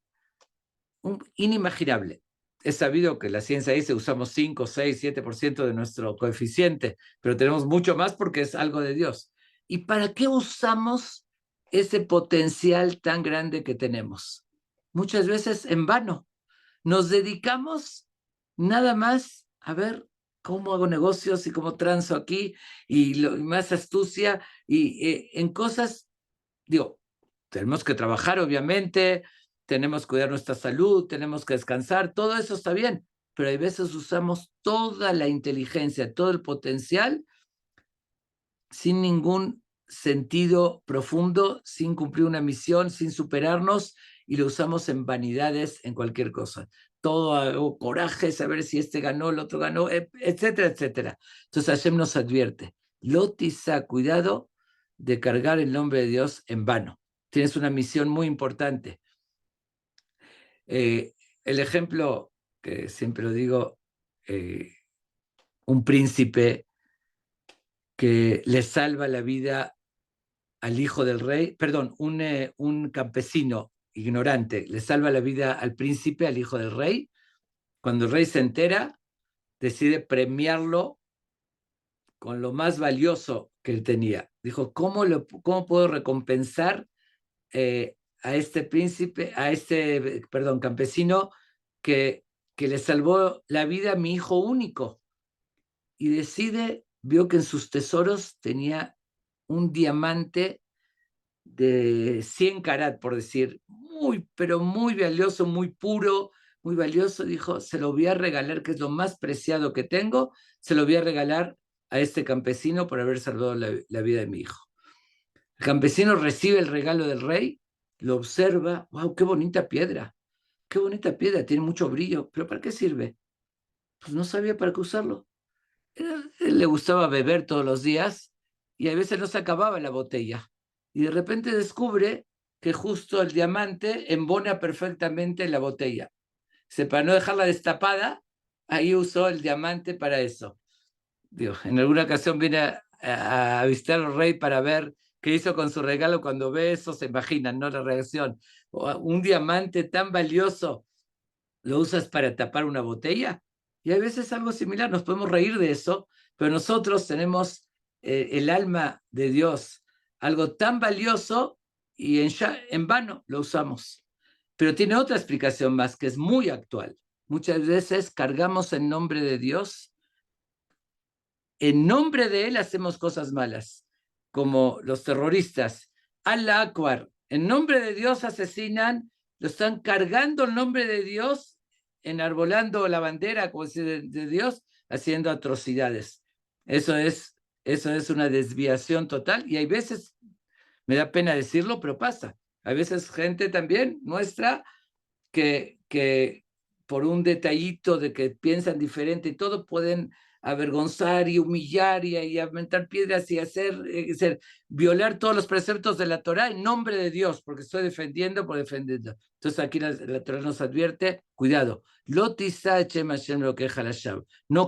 inimaginable. Es sabido que la ciencia dice usamos 5, 6, 7% de nuestro coeficiente, pero tenemos mucho más porque es algo de Dios. ¿Y para qué usamos ese potencial tan grande que tenemos? Muchas veces en vano. Nos dedicamos nada más a ver cómo hago negocios y cómo transo aquí y más astucia y en cosas, digo, tenemos que trabajar obviamente, tenemos que cuidar nuestra salud, tenemos que descansar, todo eso está bien, pero hay veces usamos toda la inteligencia, todo el potencial sin ningún sentido profundo, sin cumplir una misión, sin superarnos, y lo usamos en vanidades, en cualquier cosa. Todo hago coraje, saber si este ganó, el otro ganó, etcétera, etcétera. Entonces Hashem nos advierte, Lotisa, cuidado de cargar el nombre de Dios en vano. Tienes una misión muy importante. El ejemplo que siempre lo digo, un príncipe que le salva la vida al hijo del rey, perdón, un campesino ignorante le salva la vida al príncipe, al hijo del rey. Cuando el rey se entera, decide premiarlo con lo más valioso que él tenía. Dijo, ¿cómo puedo recompensar a este príncipe, perdón, campesino que le salvó la vida a mi hijo único? Y vio que en sus tesoros tenía un diamante de 100 carat, por decir, pero muy valioso, muy puro, muy valioso. Dijo, se lo voy a regalar, que es lo más preciado que tengo, se lo voy a regalar a este campesino por haber salvado la vida de mi hijo. El campesino recibe el regalo del rey, lo observa, wow, qué bonita piedra, tiene mucho brillo, pero ¿para qué sirve? Pues no sabía para qué usarlo. Él le gustaba beber todos los días y a veces no se acababa la botella. Y de repente descubre que justo el diamante embona perfectamente la botella. Para no dejarla destapada, ahí usó el diamante para eso. Digo, en alguna ocasión viene a visitar al rey para ver qué hizo con su regalo. Cuando ve eso, se imaginan, ¿no? La reacción. Un diamante tan valioso, ¿lo usas para tapar una botella? Y hay veces algo similar, nos podemos reír de eso, pero nosotros tenemos el alma de Dios, algo tan valioso y en vano lo usamos. Pero tiene otra explicación más que es muy actual. Muchas veces cargamos en nombre de Dios, en nombre de Él hacemos cosas malas, como los terroristas. Allah Akbar, en nombre de Dios asesinan, lo están cargando el nombre de Dios, enarbolando la bandera como si de Dios, haciendo atrocidades. Eso es una desviación total y hay veces, me da pena decirlo, pero pasa. Hay veces gente también nuestra que por un detallito de que piensan diferente y todo pueden avergonzar y humillar y aventar piedras y violar todos los preceptos de la Torá en nombre de Dios, porque estoy defendiendo por defendiendo. Entonces aquí la Torá nos advierte, cuidado, no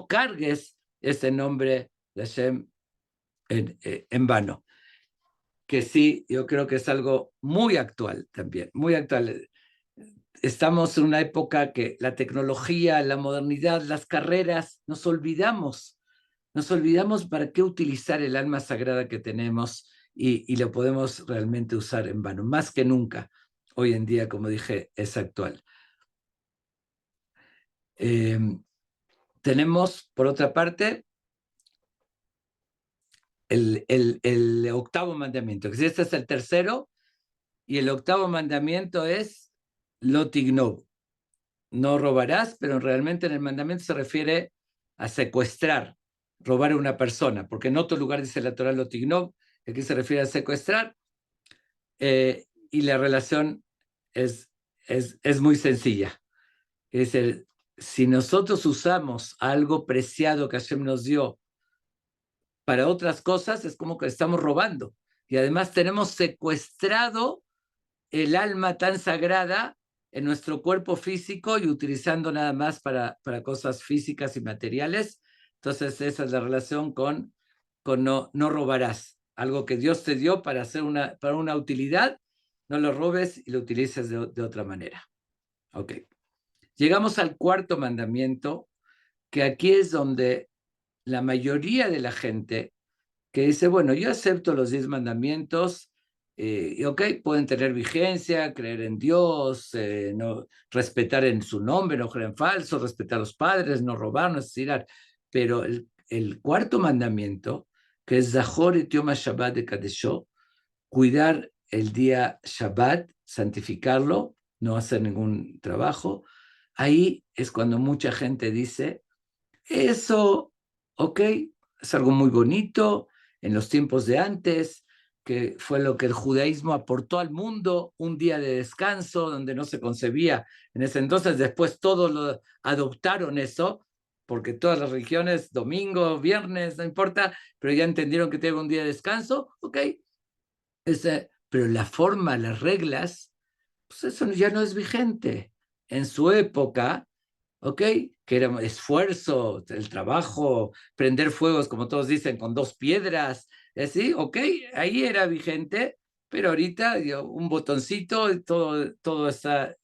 cargues ese nombre de Hashem en vano. Que sí, yo creo que es algo muy actual también, muy actual. Estamos en una época que la tecnología, la modernidad, las carreras, nos olvidamos para qué utilizar el alma sagrada que tenemos y lo podemos realmente usar en vano, más que nunca. Hoy en día, como dije, es actual. Tenemos, por otra parte, el octavo mandamiento. Este es el tercero, y el octavo mandamiento es lo tignov. No robarás, pero realmente en el mandamiento se refiere a secuestrar, robar a una persona, porque en otro lugar dice la Torah lo tignov, aquí se refiere a secuestrar, y la relación es muy sencilla. Es decir, si nosotros usamos algo preciado que Hashem nos dio para otras cosas, es como que estamos robando. Y además tenemos secuestrado el alma tan sagrada en nuestro cuerpo físico y utilizando nada más para cosas físicas y materiales. Entonces esa es la relación con no robarás. Algo que Dios te dio para una utilidad, no lo robes y lo utilices de otra manera. Ok. Llegamos al cuarto mandamiento, que aquí es donde la mayoría de la gente que dice, bueno, yo acepto los 10 mandamientos, y ok, pueden tener vigencia, creer en Dios, no, respetar en su nombre, no creer en falso, respetar a los padres, no robar, no asesinar. Pero el cuarto mandamiento, que es Zahor et Yom HaShabbat de Kadesho, cuidar el día Shabbat, santificarlo, no hacer ningún trabajo, ahí es cuando mucha gente dice, eso, ok, es algo muy bonito en los tiempos de antes, que fue lo que el judaísmo aportó al mundo, un día de descanso donde no se concebía en ese entonces. Después todos lo adoptaron eso, porque todas las religiones, domingo, viernes, no importa, pero ya entendieron que tienen un día de descanso, ok. Pero la forma, las reglas, pues eso ya no es vigente. En su época, ¿ok? Que era esfuerzo, el trabajo, prender fuegos, como todos dicen, con 2 piedras, así, ¿ok? Ahí era vigente, pero ahorita un botoncito, todo está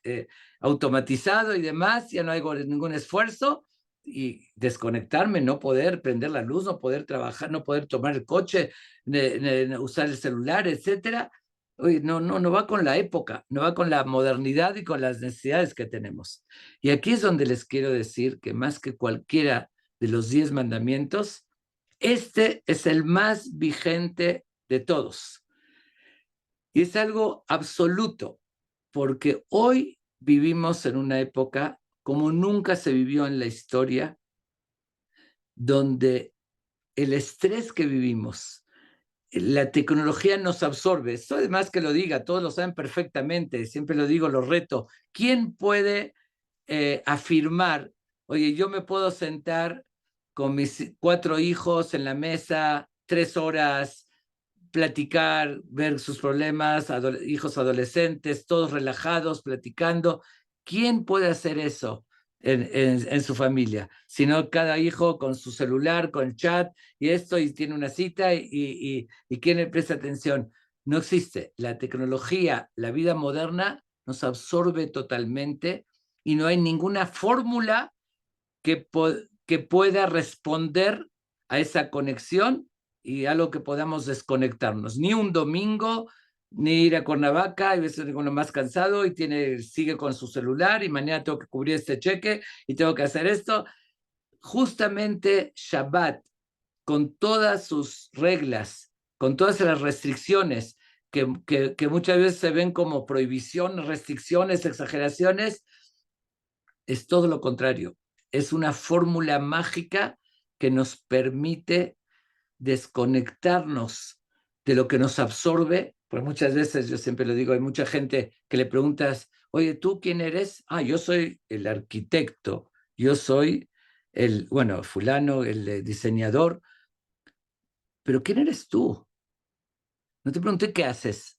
automatizado y demás, ya no hay ningún esfuerzo, y desconectarme, no poder prender la luz, no poder trabajar, no poder tomar el coche, usar el celular, etcétera. Oye, no va con la época, no va con la modernidad y con las necesidades que tenemos. Y aquí es donde les quiero decir que más que cualquiera de los 10 mandamientos, este es el más vigente de todos. Y es algo absoluto, porque hoy vivimos en una época como nunca se vivió en la historia, donde el estrés que vivimos, la tecnología nos absorbe. Esto además que lo diga, todos lo saben perfectamente, siempre lo digo, lo reto. ¿Quién puede afirmar, oye, yo me puedo sentar con mis 4 hijos en la mesa 3 horas, platicar, ver sus problemas, hijos adolescentes, todos relajados, platicando? ¿Quién puede hacer eso en su familia? Sino cada hijo con su celular, con el chat y esto, y tiene una cita y quién le presta atención. No existe. La tecnología, la vida moderna nos absorbe totalmente y no hay ninguna fórmula que pueda responder a esa conexión y a lo que podamos desconectarnos. Ni un domingo, ni ir a Cuernavaca, a veces uno más cansado y sigue con su celular y mañana tengo que cubrir este cheque y tengo que hacer esto. Justamente Shabbat, con todas sus reglas, con todas las restricciones que muchas veces se ven como prohibiciones, restricciones, exageraciones, es todo lo contrario. Es una fórmula mágica que nos permite desconectarnos de lo que nos absorbe. Pues muchas veces, yo siempre lo digo, hay mucha gente que le preguntas, oye, ¿tú quién eres? Ah, yo soy el arquitecto, yo soy fulano, el diseñador. Pero ¿quién eres tú? No te pregunté qué haces.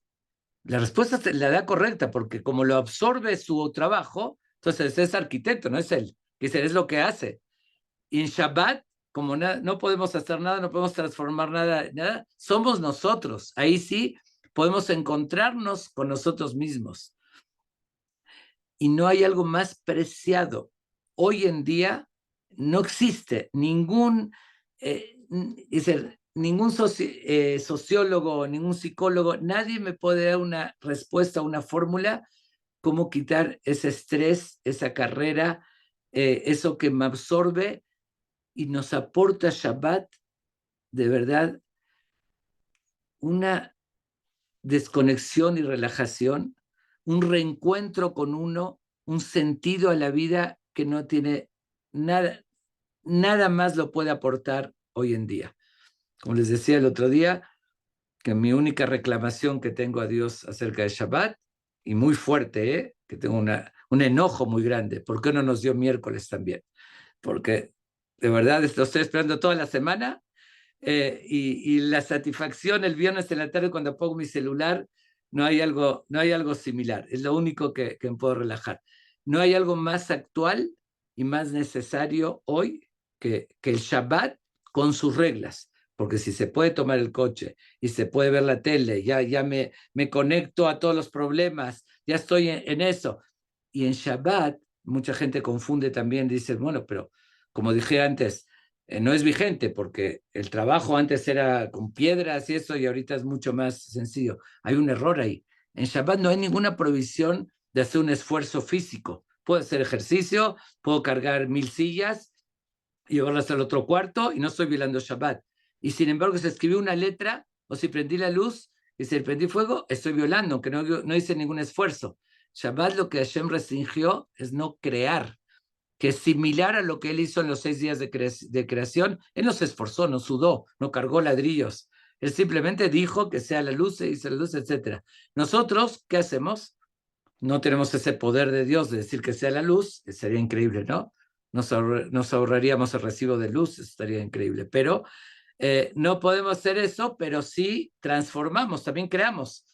La respuesta la da correcta, porque como lo absorbe su trabajo, entonces es arquitecto, no es él. Es lo que hace. Y en Shabbat, como no podemos hacer nada, no podemos transformar nada, somos nosotros. Ahí sí podemos encontrarnos con nosotros mismos. Y no hay algo más preciado. Hoy en día no existe ningún sociólogo, ningún psicólogo, nadie me puede dar una respuesta, una fórmula, cómo quitar ese estrés, esa carrera, eso que me absorbe y nos aporta Shabbat, de verdad, una desconexión y relajación, un reencuentro con uno, un sentido a la vida que no tiene nada más lo puede aportar hoy en día. Como les decía el otro día, que mi única reclamación que tengo a Dios acerca de Shabbat, y muy fuerte, que tengo un enojo muy grande, ¿por qué no nos dio miércoles también? Porque de verdad lo estoy esperando toda la semana, y la satisfacción el viernes en la tarde cuando pongo mi celular, no hay algo similar, es lo único que me puedo relajar. No hay algo más actual y más necesario hoy que el Shabbat con sus reglas, porque si se puede tomar el coche y se puede ver la tele, ya me conecto a todos los problemas, ya estoy en eso. Y en Shabbat, mucha gente confunde también, dice, bueno, pero como dije antes, no es vigente porque el trabajo antes era con piedras y eso y ahorita es mucho más sencillo. Hay un error ahí. En Shabbat no hay ninguna provisión de hacer un esfuerzo físico. Puedo hacer ejercicio, puedo cargar 1000 sillas, llevarlas al otro cuarto y no estoy violando Shabbat. Y sin embargo, si escribí una letra o si prendí la luz y si prendí fuego, estoy violando, aunque no hice ningún esfuerzo. Shabbat lo que Hashem restringió es no crear, que es similar a lo que él hizo en los 6 días de creación. Él no se esforzó, no sudó, no cargó ladrillos. Él simplemente dijo que sea la luz, se hizo la luz, etc. Nosotros, ¿qué hacemos? No tenemos ese poder de Dios de decir que sea la luz, sería increíble, ¿no? Nos ahorraríamos el recibo de luz, estaría increíble, pero no podemos hacer eso, pero sí transformamos, también creamos.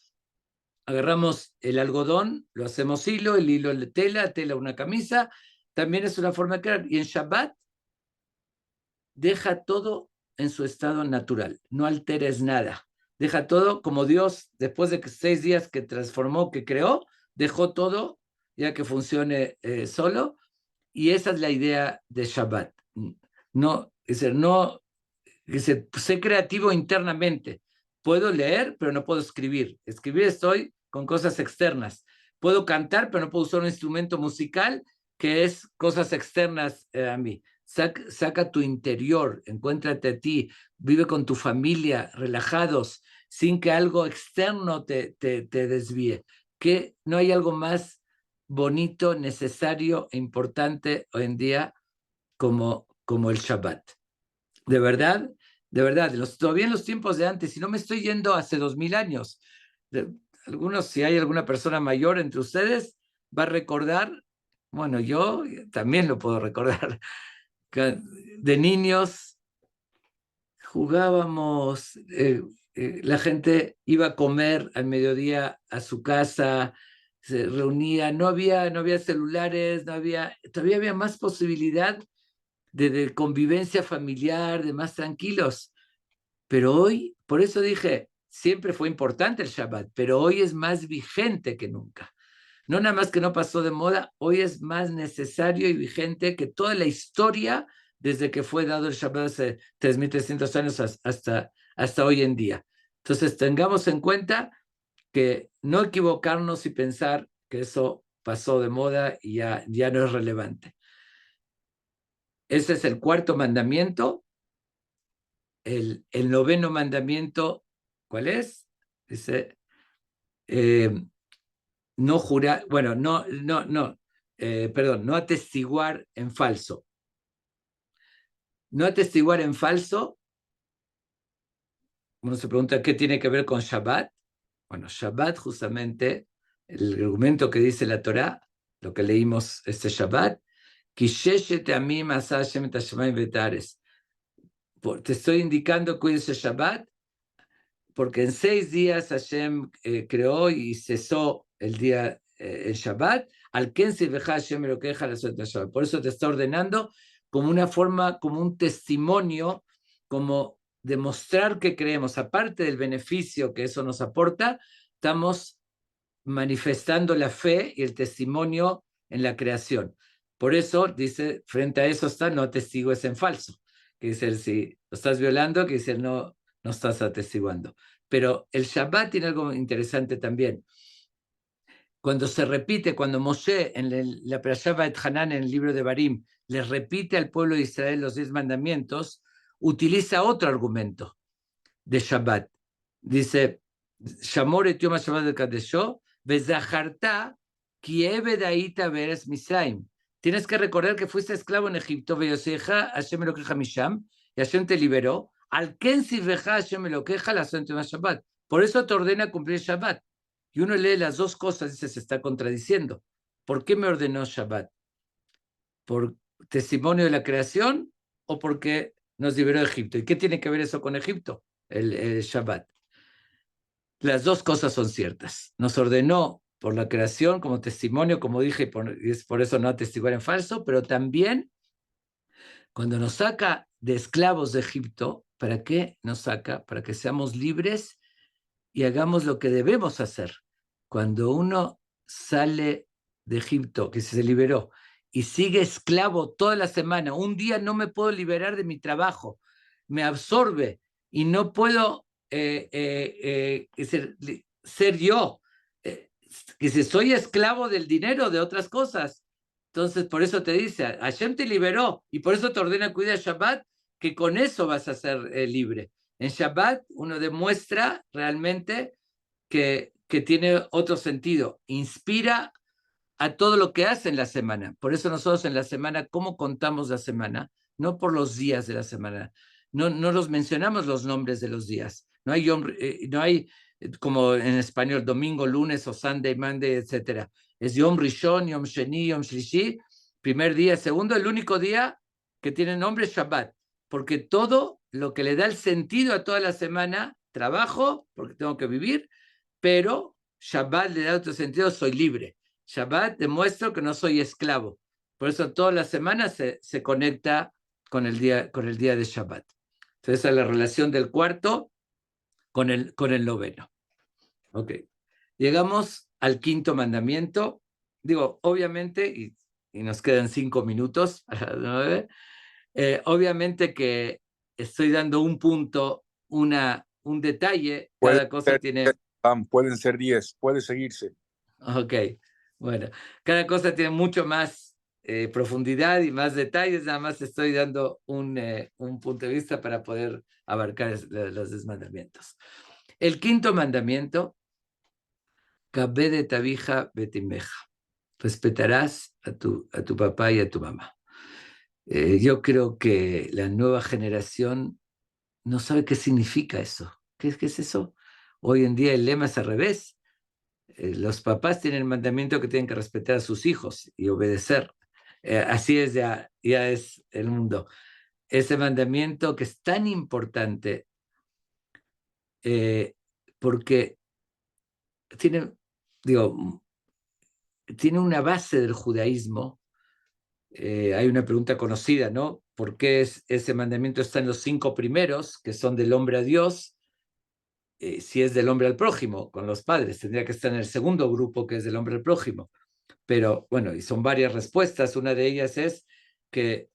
Agarramos el algodón, lo hacemos hilo, el hilo de tela una camisa, también es una forma de crear. Y en Shabbat deja todo en su estado natural, no alteres nada. Deja todo como Dios, después de 6 días que transformó, que creó, dejó todo ya que funcione solo. Y esa es la idea de Shabbat. No, es decir, no, sé creativo internamente. Puedo leer, pero no puedo escribir. Escribir estoy con cosas externas. Puedo cantar, pero no puedo usar un instrumento musical que es cosas externas a mí. Saca tu interior, encuéntrate a ti, vive con tu familia, relajados, sin que algo externo te desvíe. Que no hay algo más bonito, necesario e importante hoy en día como el Shabbat. De verdad, todavía en los tiempos de antes, y no me estoy yendo hace 2000 años. Algunos, si hay alguna persona mayor entre ustedes, va a recordar, bueno, yo también lo puedo recordar, que de niños jugábamos, la gente iba a comer al mediodía a su casa, se reunía, no había celulares, todavía había más posibilidad de convivencia familiar, de más tranquilos. Pero hoy, por eso dije, siempre fue importante el Shabbat, pero hoy es más vigente que nunca. No nada más que no pasó de moda, hoy es más necesario y vigente que toda la historia desde que fue dado el Shabbat hace 3300 años hasta hoy en día. Entonces, tengamos en cuenta que no equivocarnos y pensar que eso pasó de moda y ya no es relevante. Ese es el 4º mandamiento. El 9º mandamiento, ¿cuál es? Dice, no jurar, bueno, perdón, no atestiguar en falso. No atestiguar en falso, uno se pregunta qué tiene que ver con Shabbat. Bueno, Shabbat justamente, el argumento que dice la Torá, lo que leímos este Shabbat, te estoy indicando que hoy es Shabbat, porque en 6 días Hashem creó y cesó el día, el Shabbat, al Kensi Veja Hashem lo que deja la suelta Shabbat. Por eso te está ordenando como una forma, como un testimonio, como demostrar que creemos, aparte del beneficio que eso nos aporta, estamos manifestando la fe y el testimonio en la creación. Por eso, dice, frente a eso está, no atestigues en falso. Que dice, si lo estás violando, que dice, no estás atestiguando. Pero el Shabbat tiene algo interesante también. Cuando se repite, cuando Moshe en la Perashá Vaet Hanan, en el libro de Barim, les repite al pueblo de Israel los 10 mandamientos, utiliza otro argumento de Shabbat. dice, Shamor et Yom HaShabbat Kadesho, Vezacharta, ki eved haita be'eretz Misraim. Tienes que recordar que fuiste esclavo en Egipto, Veyoseja, Hashem Elokeja Misham, y Hashem te liberó. Al ken sivreja Hashem Elokeja la Yom Shabbat. Por eso te ordena cumplir Shabbat. Y uno lee las dos cosas, dice, se está contradiciendo. ¿Por qué me ordenó Shabbat? ¿Por testimonio de la creación o porque nos liberó de Egipto? ¿Y qué tiene que ver eso con Egipto? El Shabbat. Las dos cosas son ciertas. Nos ordenó por la creación como testimonio, como dije, y es por eso no atestiguar en falso, pero también cuando nos saca de esclavos de Egipto, ¿para qué nos saca? Para que seamos libres y hagamos lo que debemos hacer. Cuando uno sale de Egipto, que se liberó, y sigue esclavo toda la semana, un día no me puedo liberar de mi trabajo, me absorbe y no puedo ser yo. Que si soy esclavo del dinero, de otras cosas. Entonces, por eso te dice, Hashem te liberó y por eso te ordena cuidar Shabbat, que con eso vas a ser libre. En Shabbat uno demuestra realmente que tiene otro sentido, inspira a todo lo que hace en la semana. Por eso nosotros en la semana, ¿cómo contamos la semana? No por los días de la semana, no los mencionamos los nombres de los días, no hay como en español, domingo, lunes o Sunday, Monday, etc. Es Yom Rishon, Yom Sheni, Yom Shlishi, primer día, segundo, el único día que tiene nombre es Shabbat, porque todo lo que le da el sentido a toda la semana, trabajo, porque tengo que vivir, pero Shabbat le da otro sentido, soy libre. Shabbat demuestro que no soy esclavo. Por eso toda la semana se conecta con el día de Shabbat. Entonces, esa es la relación del cuarto con el noveno. Ok. Llegamos al quinto mandamiento. Digo, obviamente, y nos quedan 5 minutos a las 9, obviamente que estoy dando un punto, un detalle, cada cosa tiene... Pueden ser 10, puede seguirse. Ok, bueno, cada cosa tiene mucho más profundidad y más detalles, nada más estoy dando un punto de vista para poder abarcar los mandamientos. El quinto mandamiento, Kabed tabija betimeja, respetarás a tu papá y a tu mamá. Yo creo que la nueva generación no sabe qué significa eso. ¿Qué es eso? Hoy en día el lema es al revés. Los papás tienen el mandamiento que tienen que respetar a sus hijos y obedecer. Así es, ya es el mundo. Ese mandamiento que es tan importante porque tiene una base del judaísmo. Hay una pregunta conocida, ¿no? ¿Por qué ese mandamiento está en los 5 primeros, que son del hombre a Dios? Si es del hombre al prójimo, con los padres, tendría que estar en el segundo grupo, que es del hombre al prójimo. Pero bueno, y son varias respuestas. Una de ellas es que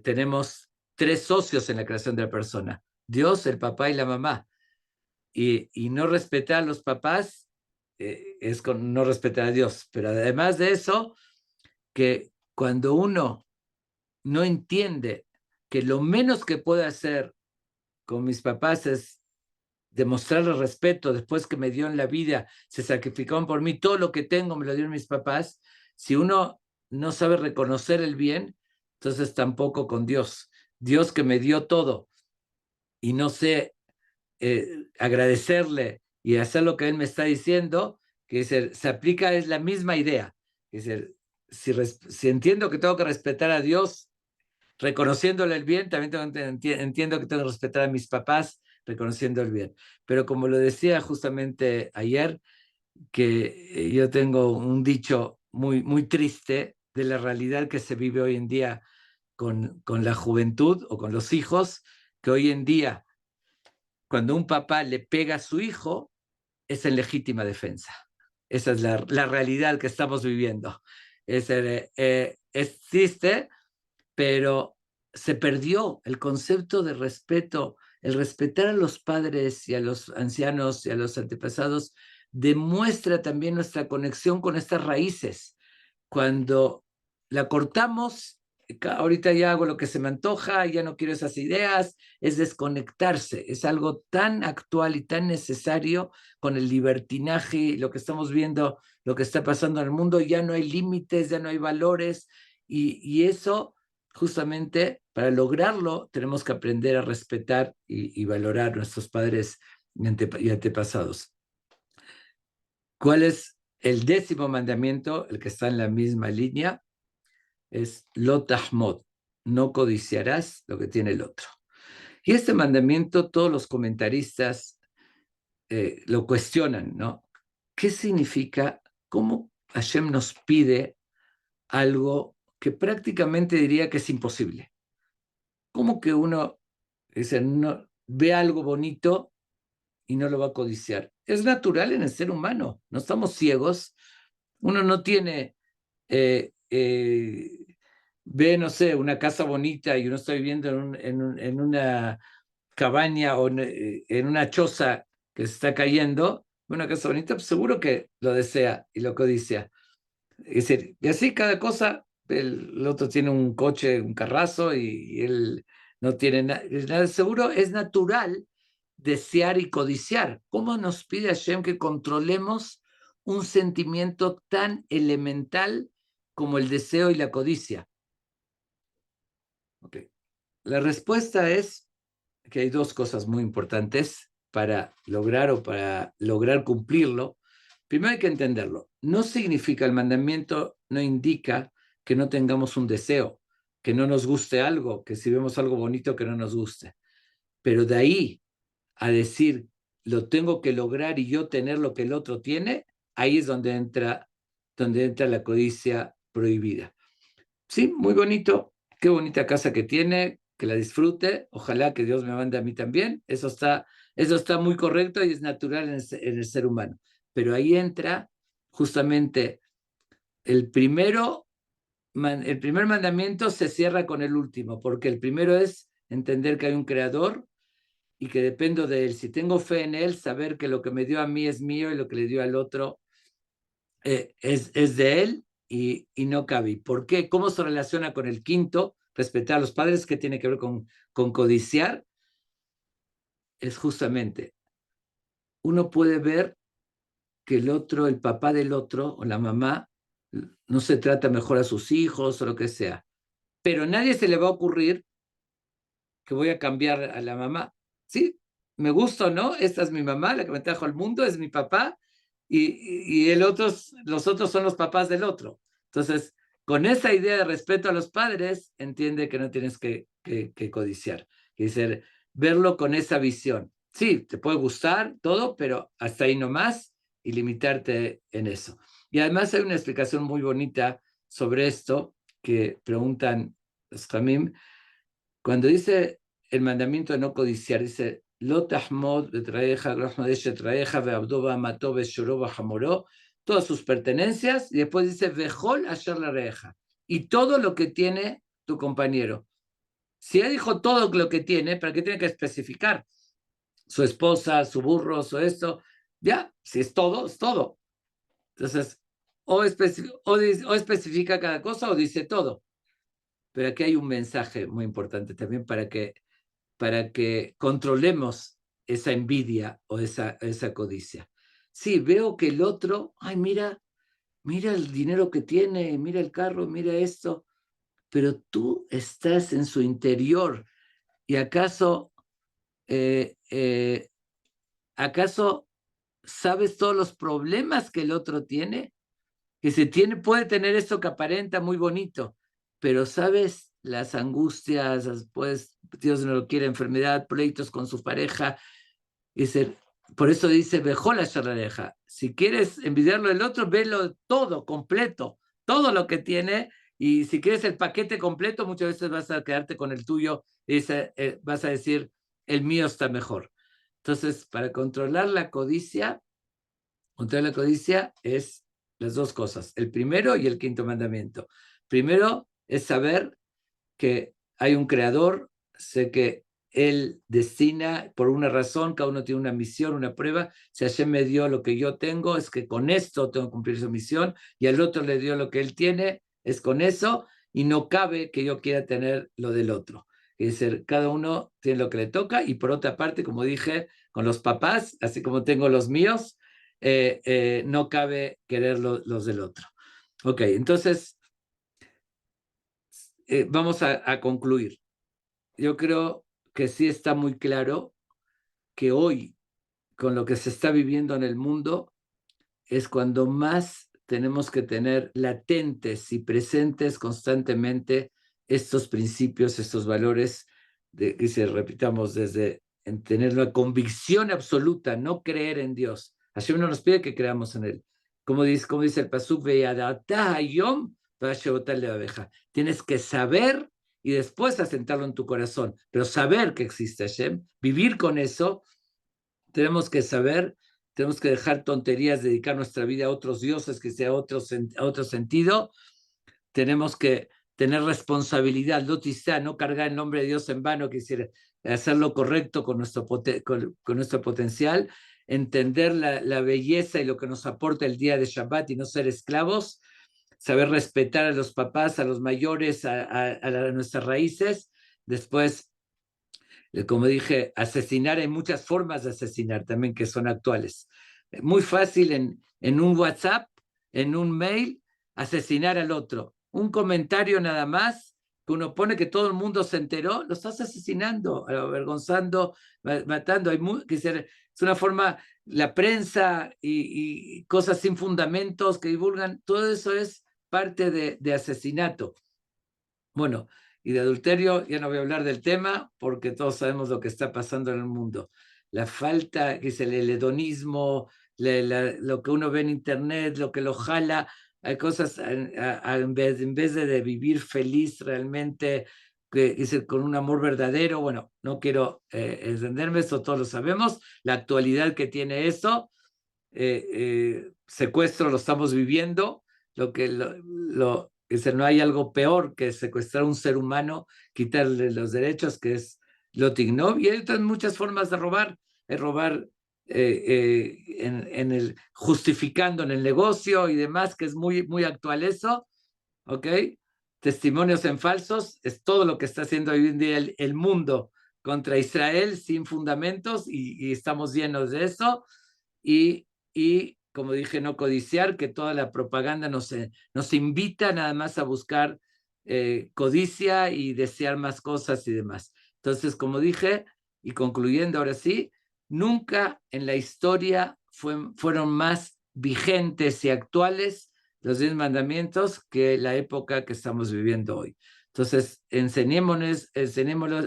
tenemos 3 socios en la creación de la persona: Dios, el papá y la mamá. Y no respetar a los papás es no respetar a Dios. Pero además de eso, que cuando uno no entiende que lo menos que puedo hacer con mis papás es demostrarles respeto después que me dio en la vida, se sacrificaron por mí, todo lo que tengo me lo dieron mis papás. Si uno no sabe reconocer el bien, entonces tampoco con Dios. Dios que me dio todo y no sé agradecerle y hacer lo que Él me está diciendo, que se aplica, es la misma idea. Es decir, si entiendo que tengo que respetar a Dios, reconociéndole el bien, también entiendo que tengo que respetar a mis papás, reconociendo el bien. Pero como lo decía justamente ayer, que yo tengo un dicho muy, muy triste de la realidad que se vive hoy en día con la juventud o con los hijos, que hoy en día, cuando un papá le pega a su hijo, es en legítima defensa. Esa es la realidad que estamos viviendo. Es triste, pero se perdió el concepto de respeto. El respetar a los padres y a los ancianos y a los antepasados demuestra también nuestra conexión con estas raíces. Cuando la cortamos, ahorita ya hago lo que se me antoja, ya no quiero esas ideas, es desconectarse, es algo tan actual y tan necesario con el libertinaje y lo que estamos viendo, lo que está pasando en el mundo, ya no hay límites, ya no hay valores, y eso justamente para lograrlo tenemos que aprender a respetar y valorar a nuestros padres y antepasados. ¿Cuál es el 10º mandamiento, el que está en la misma línea? Es lo tahmod, no codiciarás lo que tiene el otro. Y este mandamiento todos los comentaristas lo cuestionan, ¿no? ¿Qué significa? ¿Cómo Hashem nos pide algo que prácticamente diría que es imposible? ¿Cómo que uno dice, no, ve algo bonito y no lo va a codiciar? Es natural en el ser humano, no estamos ciegos. Uno no tiene... ve, no sé, una casa bonita y uno está viviendo en una cabaña o en una choza que se está cayendo, una casa bonita, pues seguro que lo desea y lo codicia. Es decir, y así cada cosa, el otro tiene un coche, un carrazo y él no tiene nada. Seguro es natural desear y codiciar. ¿Cómo nos pide Hashem que controlemos un sentimiento tan elemental como el deseo y la codicia? Okay. La respuesta es que hay dos cosas muy importantes para lograr cumplirlo. Primero hay que entenderlo. No significa, el mandamiento no indica que no tengamos un deseo, que no nos guste algo, que si vemos algo bonito que no nos guste. Pero de ahí a decir, lo tengo que lograr y yo tener lo que el otro tiene, ahí es donde entra la codicia prohibida. Sí, muy bonito, qué bonita casa que tiene, que la disfrute, ojalá que Dios me mande a mí también, eso está muy correcto y es natural en el ser humano. Pero ahí entra justamente el primer mandamiento se cierra con el último, porque el primero es entender que hay un creador y que dependo de él. Si tengo fe en él, saber que lo que me dio a mí es mío y lo que le dio al otro es de él y no cabe. ¿Por qué? ¿Cómo se relaciona con el quinto? Respetar a los padres, ¿qué tiene que ver con codiciar? Es justamente, uno puede ver que el otro, el papá del otro o la mamá, no se trata mejor a sus hijos o lo que sea. Pero a nadie se le va a ocurrir que voy a cambiar a la mamá. Sí, me gusta o no, esta es mi mamá, la que me trajo al mundo, es mi papá, y los otros son los papás del otro. Entonces, con esa idea de respeto a los padres, entiende que no tienes que codiciar, que decir, verlo con esa visión. Sí, te puede gustar todo, pero hasta ahí nomás y limitarte en eso. Y además hay una explicación muy bonita sobre esto que preguntan los Jamim. Cuando dice el mandamiento de no codiciar, dice, Lo tahmod betraeja, groshmadesh traeja, beabdoba, mató, beshoroba, jamoró, todas sus pertenencias, y después dice, Vejol asher la reja, y todo lo que tiene tu compañero. Si él dijo todo lo que tiene, ¿para qué tiene que especificar? Su esposa, su burro, su esto, ya, si es todo, es todo. Entonces, o especifica cada cosa o dice todo. Pero aquí hay un mensaje muy importante también para que controlemos esa envidia o esa codicia. Sí, veo que el otro, ay, mira el dinero que tiene, mira el carro, mira esto, pero tú estás en su interior y acaso sabes todos los problemas que el otro tiene, que puede tener esto que aparenta muy bonito, pero sabes las angustias, pues Dios no lo quiere, enfermedad, pleitos con su pareja. Dice, por eso dice, vejó la charlareja. Si quieres envidiarlo del otro, velo todo, completo, todo lo que tiene. Y si quieres el paquete completo, muchas veces vas a quedarte con el tuyo y vas a decir, el mío está mejor. Entonces, para controlar la codicia es las dos cosas, el primero y el quinto mandamiento. Primero es saber que hay un creador, sé que él destina por una razón, cada uno tiene una misión, una prueba. Si Hashem me dio lo que yo tengo, es que con esto tengo que cumplir su misión, y al otro le dio lo que él tiene, es con eso, y no cabe que yo quiera tener lo del otro. Es decir, cada uno tiene lo que le toca y por otra parte, como dije, con los papás, así como tengo los míos, no cabe querer los del otro. Ok, entonces vamos a concluir. Yo creo que sí está muy claro que hoy, con lo que se está viviendo en el mundo, es cuando más tenemos que tener latentes y presentes constantemente estos principios, estos valores, que se repitamos desde en tener la convicción absoluta, no creer en Dios. Hashem no nos pide que creamos en Él. Como dice el Pasuk, tienes que saber y después asentarlo en tu corazón, pero saber que existe Hashem, vivir con eso, tenemos que saber, tenemos que dejar tonterías, dedicar nuestra vida a otros dioses, que sea a otro sentido. Tenemos que tener responsabilidad, no cargar el nombre de Dios en vano, quisiera hacer lo correcto con nuestro potencial, entender la belleza y lo que nos aporta el día de Shabbat y no ser esclavos, saber respetar a los papás, a los mayores, a nuestras raíces. Después, como dije, asesinar, hay muchas formas de asesinar también que son actuales. Muy fácil en un WhatsApp, en un mail, asesinar al otro. Un comentario nada más que uno pone que todo el mundo se enteró, lo estás asesinando, avergonzando, matando. Es una forma, la prensa y cosas sin fundamentos que divulgan, todo eso es parte de asesinato. Bueno, y de adulterio ya no voy a hablar del tema porque todos sabemos lo que está pasando en el mundo. La falta, que es el hedonismo, lo que uno ve en internet, lo que lo jala, hay cosas en vez de vivir feliz realmente, con un amor verdadero. Bueno, no quiero extenderme, eso todos lo sabemos, la actualidad que tiene eso, secuestro lo estamos viviendo, no hay algo peor que secuestrar a un ser humano, quitarle los derechos, que es lo tignó, y hay otras muchas formas de robar, robar justificando en el negocio y demás, que es muy, muy actual eso, ¿ok? Testimonios en falsos, es todo lo que está haciendo hoy en día el mundo contra Israel sin fundamentos, y estamos llenos de eso, y como dije, no codiciar, que toda la propaganda nos invita nada más a buscar codicia y desear más cosas y demás. Entonces, como dije, y concluyendo ahora sí, nunca en la historia fueron más vigentes y actuales los 10 mandamientos que la época que estamos viviendo hoy. Entonces, enseñémoslos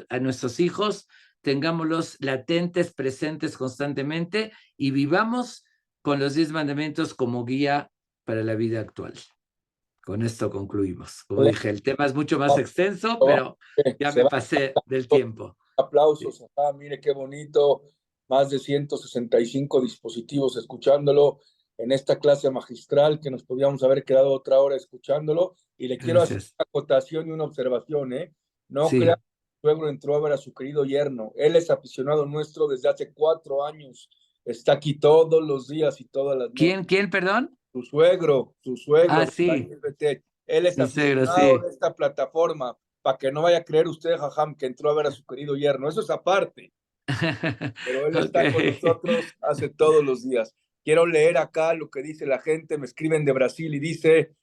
a nuestros hijos, tengámoslos latentes, presentes constantemente y vivamos con los 10 mandamientos como guía para la vida actual. Con esto concluimos. Como dije, el tema es mucho más extenso, pero ya me pasé del tiempo. Aplausos, mire qué bonito, más de 165 dispositivos escuchándolo en esta clase magistral que nos podíamos haber quedado otra hora escuchándolo. Y le quiero hacer una acotación y una observación, No sí. crea que el suegro entró a ver a su querido yerno. Él es aficionado nuestro desde hace 4 años. Está aquí todos los días y todas las noches. ¿Quién, perdón? Su suegro, Sí. él es Mi suegro, aficionado sí. de esta plataforma, para que no vaya a creer usted, Jajam, que entró a ver a su querido yerno. Eso es aparte, pero él está con nosotros hace todos los días. Quiero leer acá lo que dice la gente, me escriben de Brasil y dice,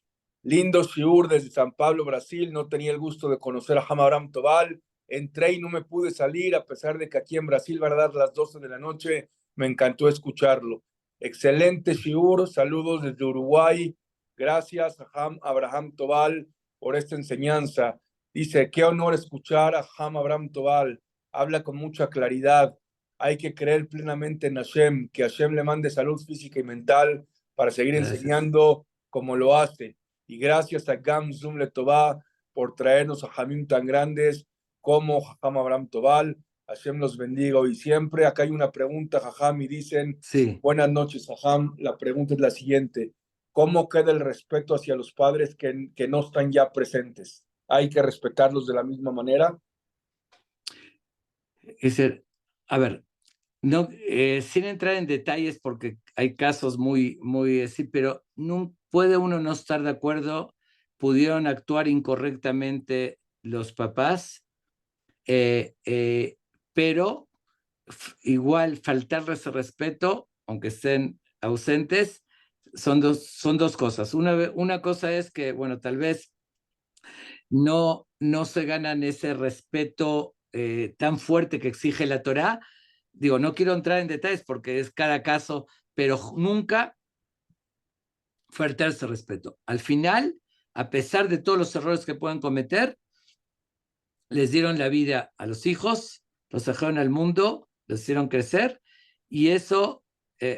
lindo shiur desde San Pablo, Brasil, no tenía el gusto de conocer a Ham Abraham Tobal, entré y no me pude salir, a pesar de que aquí en Brasil van a dar las 12 de la noche, me encantó escucharlo. Excelente shiur, saludos desde Uruguay, gracias a Ham Abraham Tobal por esta enseñanza. Dice, qué honor escuchar a Ham Abraham Tobal, habla con mucha claridad, hay que creer plenamente en Hashem, que Hashem le mande salud física y mental para seguir enseñando como lo hace. Y gracias a Gam Zum Letová por traernos a Jamim tan grandes como Jajam Abraham Tobal. Hashem los bendiga hoy y siempre. Acá hay una pregunta, Jajam, y dicen, sí. Buenas noches, Jajam. La pregunta es la siguiente. ¿Cómo queda el respeto hacia los padres que no están ya presentes? ¿Hay que respetarlos de la misma manera? A ver, no, sin entrar en detalles porque hay casos muy, muy así, pero no puede uno no estar de acuerdo pudieron actuar incorrectamente los papás, pero igual faltarles el respeto, aunque estén ausentes, son dos cosas. Una cosa es que, bueno, tal vez no se ganan ese respeto tan fuerte que exige la Torá. Digo, no quiero entrar en detalles porque es cada caso, pero nunca faltarse respeto. Al final, a pesar de todos los errores que puedan cometer, les dieron la vida a los hijos, los trajeron al mundo, los hicieron crecer, y eso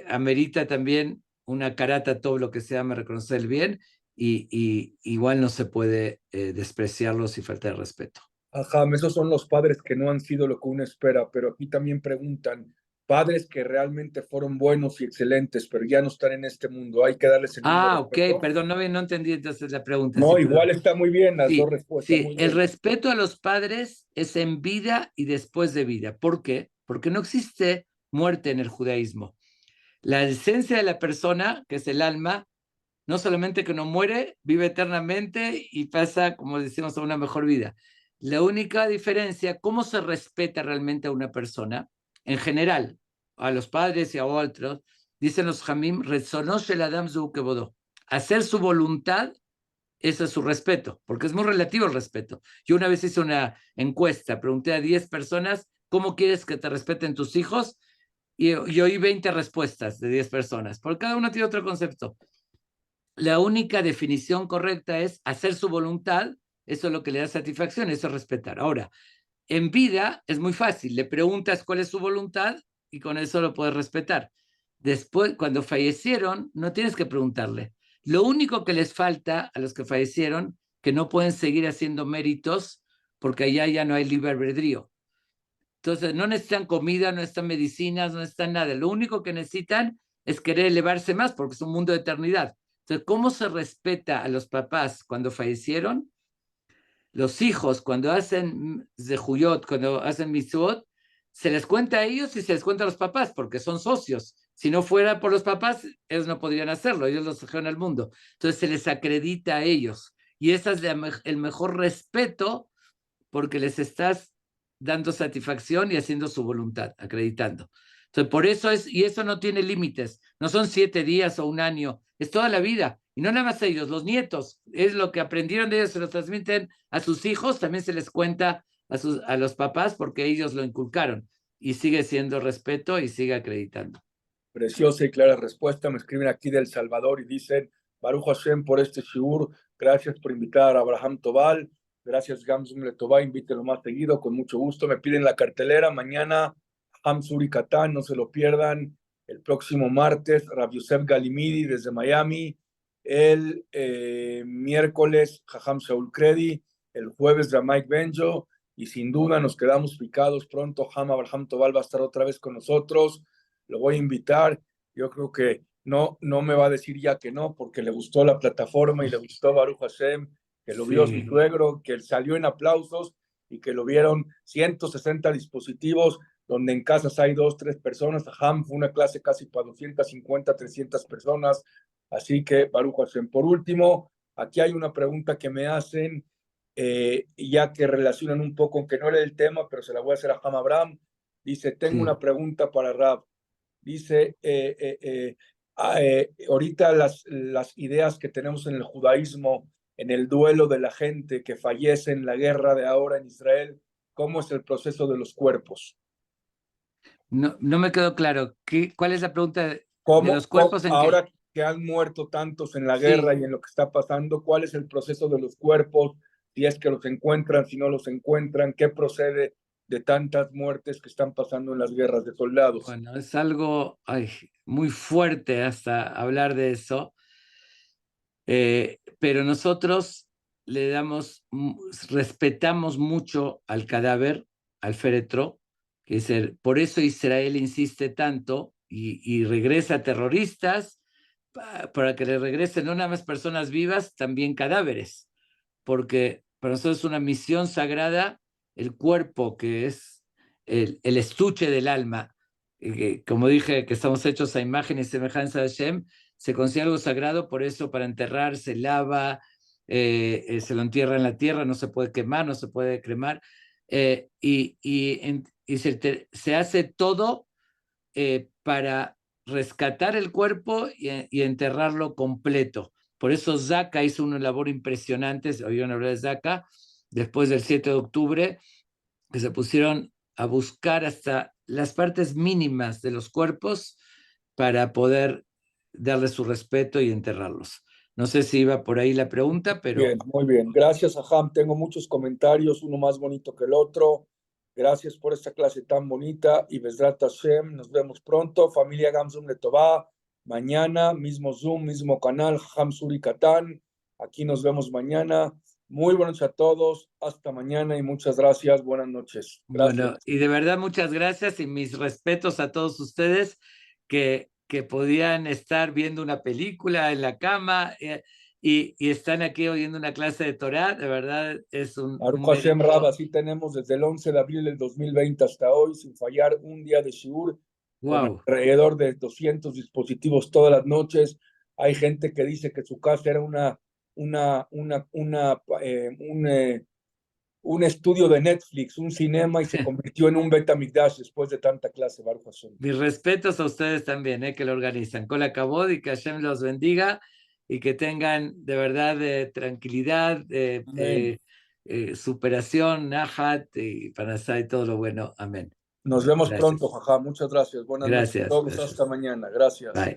amerita también una carata, todo lo que se llama reconocer el bien, y igual no se puede despreciarlos y faltar de respeto. Ajá, esos son los padres que no han sido lo que uno espera, pero aquí también preguntan, padres que realmente fueron buenos y excelentes, pero ya no están en este mundo, ¿hay que darles el mismo Ok, respeto? perdón, no entendí entonces la pregunta. No, Sí, igual perdón. está muy bien, las dos Sí, respuestas, sí, muy el bien. respeto a los padres es en vida y después de vida. ¿Por qué? Porque no existe muerte en el judaísmo. La esencia de la persona, que es el alma, no solamente que no muere, vive eternamente y pasa, como decimos, a una mejor vida. La única diferencia, cómo se respeta realmente a una persona, en general, a los padres y a otros, dicen los Hamim, hacer su voluntad, ese es su respeto, porque es muy relativo el respeto. Yo una vez hice una encuesta, pregunté a 10 personas, ¿cómo quieres que te respeten tus hijos? Y oí 20 respuestas de 10 personas, porque cada uno tiene otro concepto. La única definición correcta es hacer su voluntad, eso es lo que le da satisfacción, eso es respetar. Ahora, en vida es muy fácil, le preguntas cuál es su voluntad y con eso lo puedes respetar. Después, cuando fallecieron, no tienes que preguntarle. Lo único que les falta a los que fallecieron, que no pueden seguir haciendo méritos, porque allá ya no hay libre albedrío. Entonces, no necesitan comida, no necesitan medicinas, no necesitan nada. Lo único que necesitan es querer elevarse más, porque es un mundo de eternidad. Entonces, ¿cómo se respeta a los papás cuando fallecieron? Los hijos, cuando hacen zehuyot, cuando hacen mitzvot, se les cuenta a ellos y se les cuenta a los papás, porque son socios. Si no fuera por los papás, ellos no podrían hacerlo, ellos los trajeron al mundo. Entonces, se les acredita a ellos. Y ese es el mejor respeto, porque les estás dando satisfacción y haciendo su voluntad, acreditando. Entonces, por eso es, y eso no tiene límites, no son 7 días o un año, es toda la vida. Y no nada más ellos, los nietos, es lo que aprendieron de ellos, se lo transmiten a sus hijos, también se les cuenta a los papás porque ellos lo inculcaron. Y sigue siendo respeto y sigue acreditando. Preciosa y clara respuesta. Me escriben aquí de El Salvador y dicen, Baruch Hashem por este shiur, gracias por invitar a Abraham Tobal, gracias Gamsum Letová, invítelo más seguido, con mucho gusto. Me piden la cartelera mañana, Hamsuri Catán, no se lo pierdan. El próximo martes, Rav Yosef Galimidi desde Miami. El miércoles, Jajam Shaul Kredi. El jueves, Ramaik Benjo. Y sin duda nos quedamos picados. Pronto, Abraham Tobal va a estar otra vez con nosotros. Lo voy a invitar. Yo creo que no me va a decir ya que no, porque le gustó la plataforma y le gustó Baruch Hashem, que lo vio su Sí, suegro, que salió en aplausos y que lo vieron 160 dispositivos, donde en casas hay 2, 3 personas. Ham fue una clase casi para 250, 300 personas. Así que Baruch Hashem. Por último, aquí hay una pregunta que me hacen, ya que relacionan un poco, aunque no era el tema, pero se la voy a hacer a Ham Abraham. Dice, tengo sí. una pregunta para Rab. Dice, ahorita las ideas que tenemos en el judaísmo, en el duelo de la gente que fallece en la guerra de ahora en Israel, ¿cómo es el proceso de los cuerpos? No me quedó claro. ¿Cuál es la pregunta de ¿Cómo, los cuerpos en qué? ahora que han muerto tantos en la guerra Sí, y en lo que está pasando, cuál es el proceso de los cuerpos? Si es que los encuentran, si no los encuentran, ¿qué procede de tantas muertes que están pasando en las guerras de soldados? bueno, es algo muy fuerte hasta hablar de eso, pero nosotros le respetamos mucho al cadáver, al féretro, que es por eso Israel insiste tanto y regresa a terroristas para que le regresen no nada más personas vivas, también cadáveres, porque para nosotros es una misión sagrada el cuerpo, que es el estuche del alma. Como dije, que estamos hechos a imagen y semejanza de Hashem, se considera algo sagrado, por eso para enterrar se lava, se lo entierra en la tierra, no se puede quemar, no se puede cremar, y se hace todo para rescatar el cuerpo y enterrarlo completo. Por eso Zaka hizo una labor impresionante, oyeron hablar de Zaka, después del 7 de octubre, que se pusieron a buscar hasta las partes mínimas de los cuerpos para poder darle su respeto y enterrarlos. No sé si iba por ahí la pregunta, pero... Bien, muy bien. Gracias, Aham. Tengo muchos comentarios, uno más bonito que el otro. Gracias por esta clase tan bonita y Besrat Hashem, nos vemos pronto. Familia Gamsum Letová, mañana, mismo Zoom, mismo canal, Aham Suri Katán. Aquí nos vemos mañana. Muy buenas noches a todos. Hasta mañana y muchas gracias. Buenas noches. Gracias. Bueno, y de verdad muchas gracias y mis respetos a todos ustedes que podían estar viendo una película en la cama y están aquí oyendo una clase de Torah. De verdad es Baruch un Hashem Rab, mérito. así tenemos desde el 11 de abril del 2020 hasta hoy, sin fallar un día de Shiur, con Wow. alrededor de 200 dispositivos todas las noches. Hay gente que dice que su casa era un estudio de Netflix, un cinema, y se convirtió en un Betamigdash después de tanta clase, Baruch Hashem. Mis respetos a ustedes también, que lo organizan. Kol hakavod y que Hashem los bendiga y que tengan de verdad tranquilidad, Amén. superación, nahat y panasá y todo lo bueno. Amén. Nos vemos pronto, Gracias. jaja. Muchas gracias. Buenas noches a Gracias. todos. Gracias. Hasta mañana. Gracias. Bye.